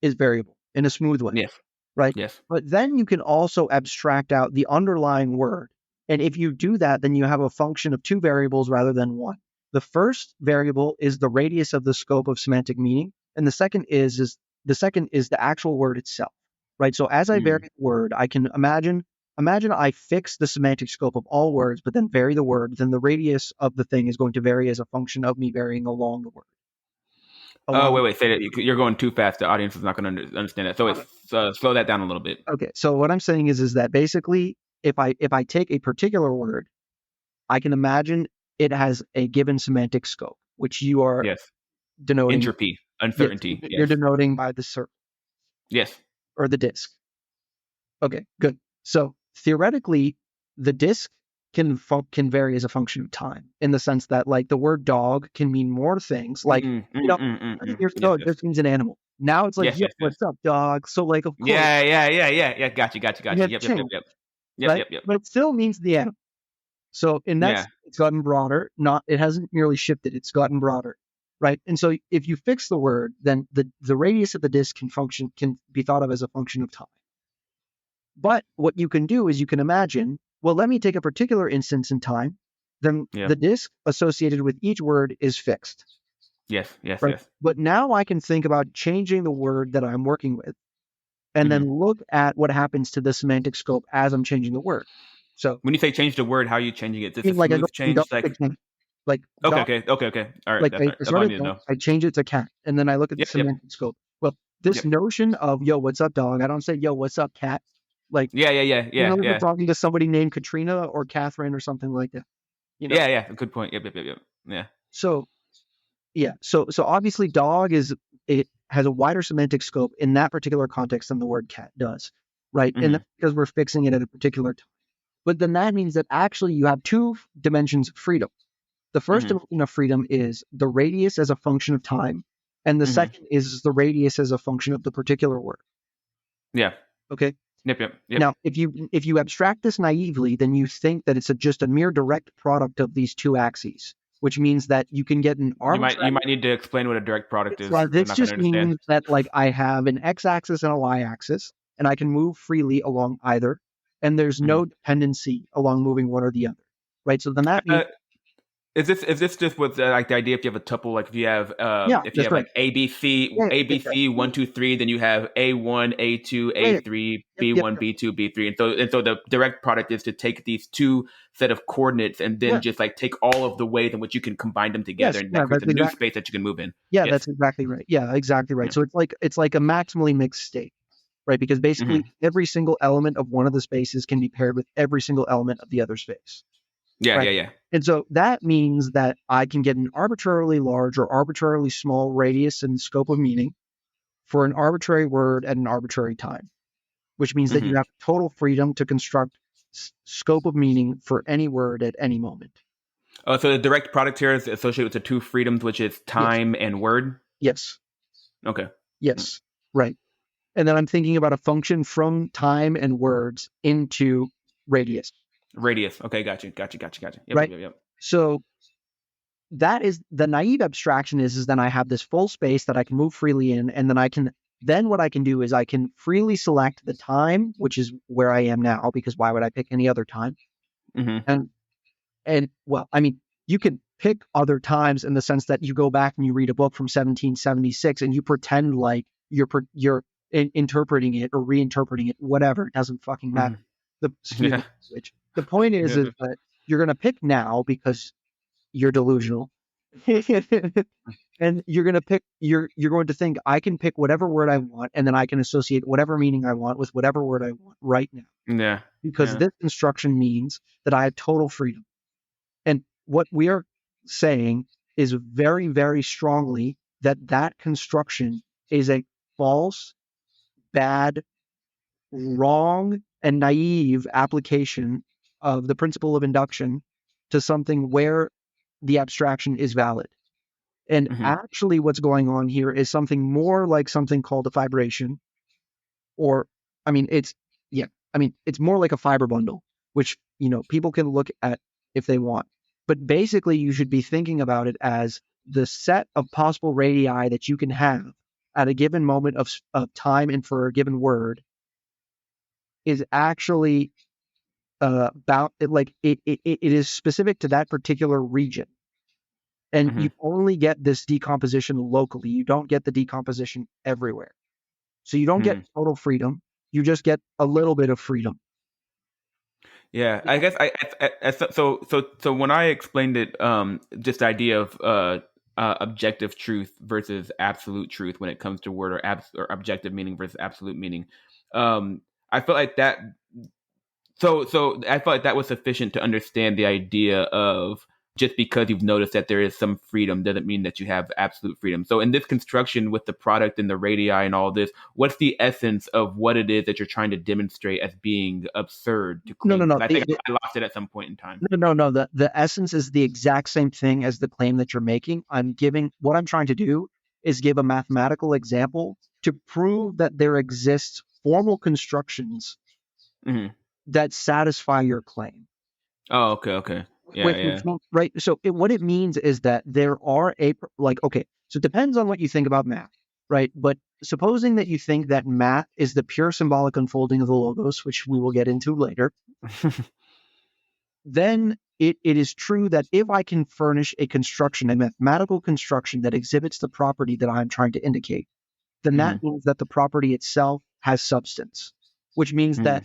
is variable in a smooth way, Yes. right? Yes. But then you can also abstract out the underlying word. And if you do that, then you have a function of two variables rather than one. The first variable is the radius of the scope of semantic meaning, and the second is the actual word itself, right? So as I vary Mm. the word, I can imagine I fix the semantic scope of all words, but then vary the word, then the radius of the thing is going to vary as a function of me varying along the word. Oh, Along wait. Say that. You're going too fast. The audience is not going to understand that. So it's slow that down a little bit. Okay, so what I'm saying is that basically, if I take a particular word, I can imagine it has a given semantic scope, which you are Yes. denoting. Entropy, Yes, uncertainty. you're Yes. denoting by the circle Yes. or the disk. Okay, good. So theoretically, the disk can vary as a function of time, in the sense that like the word dog can mean more things. Like, you know, 30 years Yes, ago it yes, just means an animal. Now it's like, yes, yo, yes, yes. what's up, dog? So like, of course, Yeah. it Got you. has Yep, yep, yep, changed, yep. Yep, right? yep, yep. But it still means the animal. So in that Yeah. sense, it's gotten broader. Not it hasn't merely shifted; it's gotten broader, right? And so if you fix the word, then the radius of the disk can be thought of as a function of time. But what you can do is you can imagine, well, let me take a particular instance in time. Then Yeah. the disk associated with each word is fixed, Yes, yes, right? yes. But now I can think about changing the word that I'm working with, and Hmm. then look at what happens to the semantic scope as I'm changing the word. So, When you say change the word, how are you changing it? Is I this a mean, like I go smooth from dog change? Like, to cat, like okay, dog, okay, okay, okay. All right, like that's all right. I That's all start I at need to dog, know. I change it to cat, and then I look at the Yep, yep, semantic scope. Well, this yep. notion of yo, what's up, dog? I don't say yo, what's up, cat. Like, if I'm Yeah. talking to somebody named Katrina or Catherine or something like that, you know. Yeah. Good point. Yep. Yeah. So yeah, so obviously, dog it has a wider semantic scope in that particular context than the word cat does, right? And Hmm. that's because we're fixing it at a particular time. But then that means that actually you have two dimensions of freedom. The first Hmm. dimension of freedom is the radius as a function of time, and the Hmm. second is the radius as a function of the particular word. Yeah. Okay. Yep. Now, if you abstract this naively, then you think that it's just a mere direct product of these two axes, which means that you can get an You arbitrary. might need to explain what a direct product is. So They're this not going to just understand. means that like I have an x-axis and a y-axis, and I can move freely along either, and there's Hmm. no dependency along moving one or the other, right? So then that means, Uh, is this just with like the idea if you have a tuple, like yeah, if you that's have right. like Yeah, that's right. ABC 1 2 3, then you have A1 A2 Yeah, yeah, A3 yep, yep, B1 yep. B2 B3, and so the direct product is to take these two set of coordinates and then Yeah, just like take all of the ways in which you can combine them together, yes, and that yeah, creates that's a new exactly. space that you can move in. Yeah, Yes. that's exactly right. Yeah, exactly right. Yeah. So it's like a maximally mixed state, right? Because basically Hmm. every single element of one of the spaces can be paired with every single element of the other space, right? Yeah. And so that means that I can get an arbitrarily large or arbitrarily small radius and scope of meaning for an arbitrary word at an arbitrary time, which means that you Hmm. have total freedom to construct scope of meaning for any word at any moment. Oh, so the direct product here is associated with the two freedoms, which is Yes, time and word. yes, Okay. yes, right. And then I'm thinking about a function from time and words into radius, Radius. Okay, got you. right? Yep. So that is the naive abstraction is then I have this full space that I can move freely in, and then what I can do is I can freely select the time, which is where I am now, because why would I pick any other time? Hmm. And and well, I mean, you can pick other times in the sense that you go back and you read a book from 1776 and you pretend like you're interpreting it or reinterpreting it, whatever. It doesn't fucking matter. Hmm. Excuse Yeah. the language. The point is that you're gonna pick now because you're delusional. And you're going to think I can pick whatever word I want and then I can associate whatever meaning I want with whatever word I want right now, Yeah. because Yeah. this construction means that I have total freedom. And what we are saying is very, very strongly that construction is a false, bad, wrong, and naive application of the principle of induction to something where the abstraction is valid. And Hmm. actually, what's going on here is something more like something called a vibration, or I mean, yeah, it's more like a fiber bundle, which people can look at if they want. But basically, you should be thinking about it as the set of possible radii that you can have at a given moment of time and for a given word is actually about it, like it is specific to that particular region. And Hmm. you only get this decomposition locally. You don't get the decomposition everywhere. So you don't get Hmm. total freedom. You just get a little bit of freedom. Yeah. I guess so when I explained it, just the idea of objective truth versus absolute truth when it comes to word or objective meaning versus absolute meaning, I felt like that. So I felt like that was sufficient to understand the idea of just because you've noticed that there is some freedom doesn't mean that you have absolute freedom. So in this construction with the product and the radii and all this, what's the essence of what it is that you're trying to demonstrate as being absurd to No, no, claim? no. Because I think I lost it at some point in time. No. The essence is the exact same thing as the claim that you're making. What I'm trying to do is give a mathematical example to prove that there exists formal constructions Mm-hmm. that satisfy your claim. Oh, okay. Yeah. Right. So what it means is that there are okay, so it depends on what you think about math, right? But supposing that you think that math is the pure symbolic unfolding of the logos, which we will get into later, then it is true that if I can furnish a mathematical construction that exhibits the property that I'm trying to indicate, then that means that the property itself has substance, which means that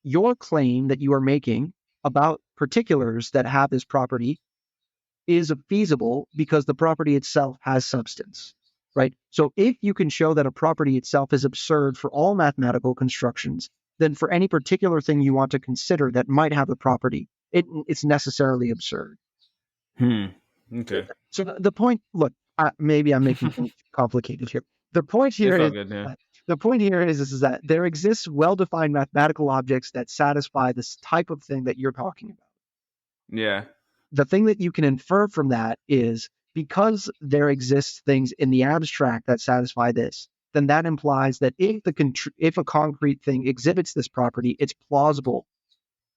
your claim that you are making about particulars that have this property is feasible because the property itself has substance, right? So if you can show that a property itself is absurd for all mathematical constructions, then for any particular thing you want to consider that might have the property, it's necessarily absurd. Okay. So the point, look, maybe I'm making things complicated here. The point here It's all is good, yeah. the point here is that there exists well-defined mathematical objects that satisfy this type of thing that you're talking about. Yeah. The thing that you can infer from that is because there exists things in the abstract that satisfy this, then that implies that if a concrete thing exhibits this property, it's plausible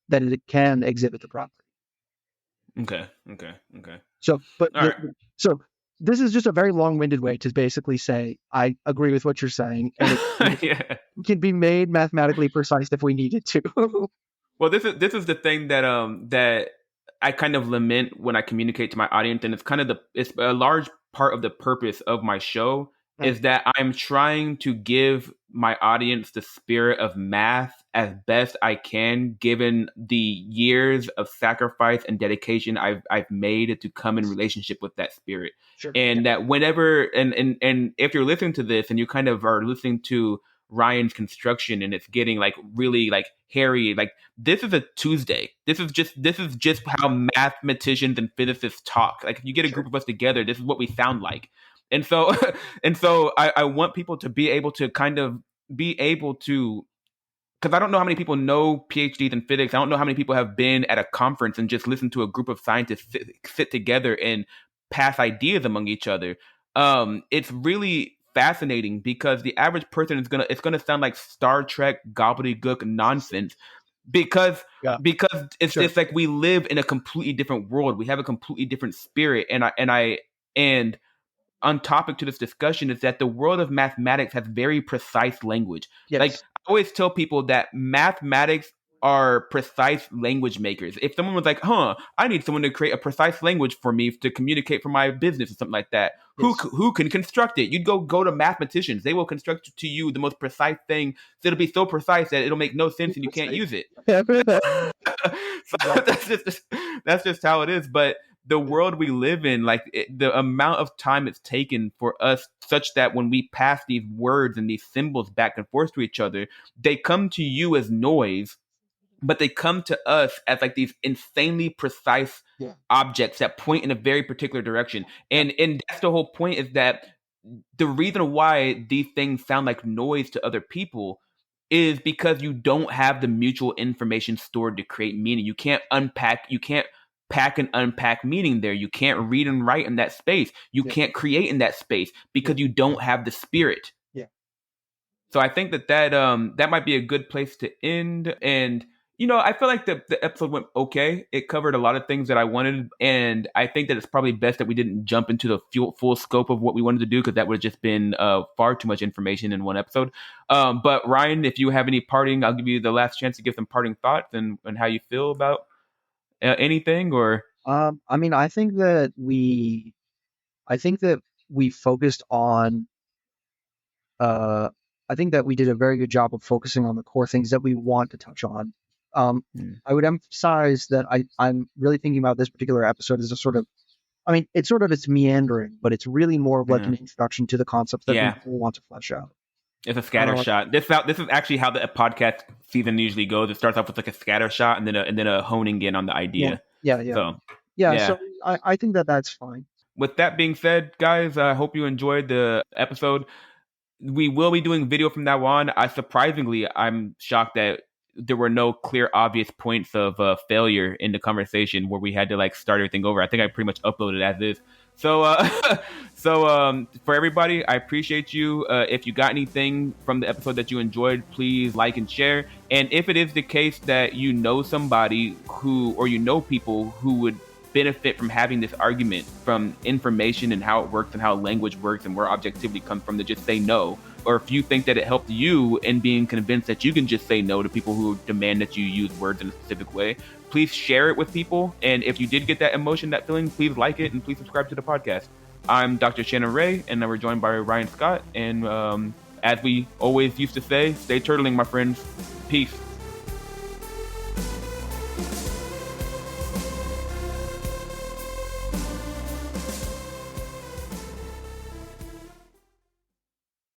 that it can exhibit the property. Okay. So Right. this is just a very long-winded way to basically say I agree with what you're saying, and it can be made mathematically precise if we needed to. Well, this is the thing that that I kind of lament when I communicate to my audience, and it's a large part of the purpose of my show is that I'm trying to give my audience the spirit of math as best I can, given the years of sacrifice and dedication I've made to come in relationship with that spirit. Sure. And that whenever and if you're listening to this and you kind of are listening to Ryan's construction and it's getting like really like hairy, like this is a Tuesday. This is just how mathematicians and physicists talk. Like if you get a group of us together, this is what we sound like. And so I want people to be able to because I don't know how many people know PhDs in physics. I don't know how many people have been at a conference and just listened to a group of scientists sit together and pass ideas among each other. It's really fascinating because the average person it's gonna sound like Star Trek gobbledygook nonsense because it's like we live in a completely different world. We have a completely different spirit, and on topic to this discussion is that the world of mathematics has very precise language. Yes. Like I always tell people that mathematics are precise language makers. If someone was like, I need someone to create a precise language for me to communicate for my business or something like that, yes. Who can construct it? You'd go to mathematicians. They will construct to you the most precise thing. So it'll be so precise that it'll make no sense and you can't use it. So that's just how it is. But the world we live in, like the amount of time it's taken for us such that when we pass these words and these symbols back and forth to each other, they come to you as noise, but they come to us as like these insanely precise objects that point in a very particular direction. And that's the whole point, is that the reason why these things sound like noise to other people is because you don't have the mutual information stored to create meaning. You can't pack and unpack meaning there. You can't read and write in that space. You can't create in that space because you don't have the spirit. Yeah. So I think that might be a good place to end. And I feel like the episode went okay. It covered a lot of things that I wanted, and I think that it's probably best that we didn't jump into the full scope of what we wanted to do, because that would have just been far too much information in one episode. But Ryan, if you have any parting, I'll give you the last chance to give some parting thoughts and how you feel about anything. Or I mean, I think that we focused on I think that we did a very good job of focusing on the core things that we want to touch on. I would emphasize that I'm really thinking about this particular episode as a sort of, I mean, it's meandering, but it's really more of like an introduction to the concepts that we want to flesh out. It's a scatter shot. This is actually how the podcast season usually goes. It starts off with like a scatter shot and then a honing in on the idea. Yeah. Yeah, Yeah. so I think that that's fine. With that being said, guys, I hope you enjoyed the episode. We will be doing video from now on. I'm shocked that there were no clear, obvious points of failure in the conversation where we had to like start everything over. I think I pretty much uploaded as is. So, for everybody, I appreciate you. If you got anything from the episode that you enjoyed, please like and share. And if it is the case that you know somebody who, or you know people who would benefit from having this argument from information and how it works and how language works and where objectivity comes from, to just say no. Or if you think that it helped you in being convinced that you can just say no to people who demand that you use words in a specific way, please share it with people. And if you did get that emotion, that feeling, please like it and please subscribe to the podcast. I'm Dr. Shannon Ray, and we're joined by Ryan Scott. And as we always used to say, stay turtling, my friends. Peace.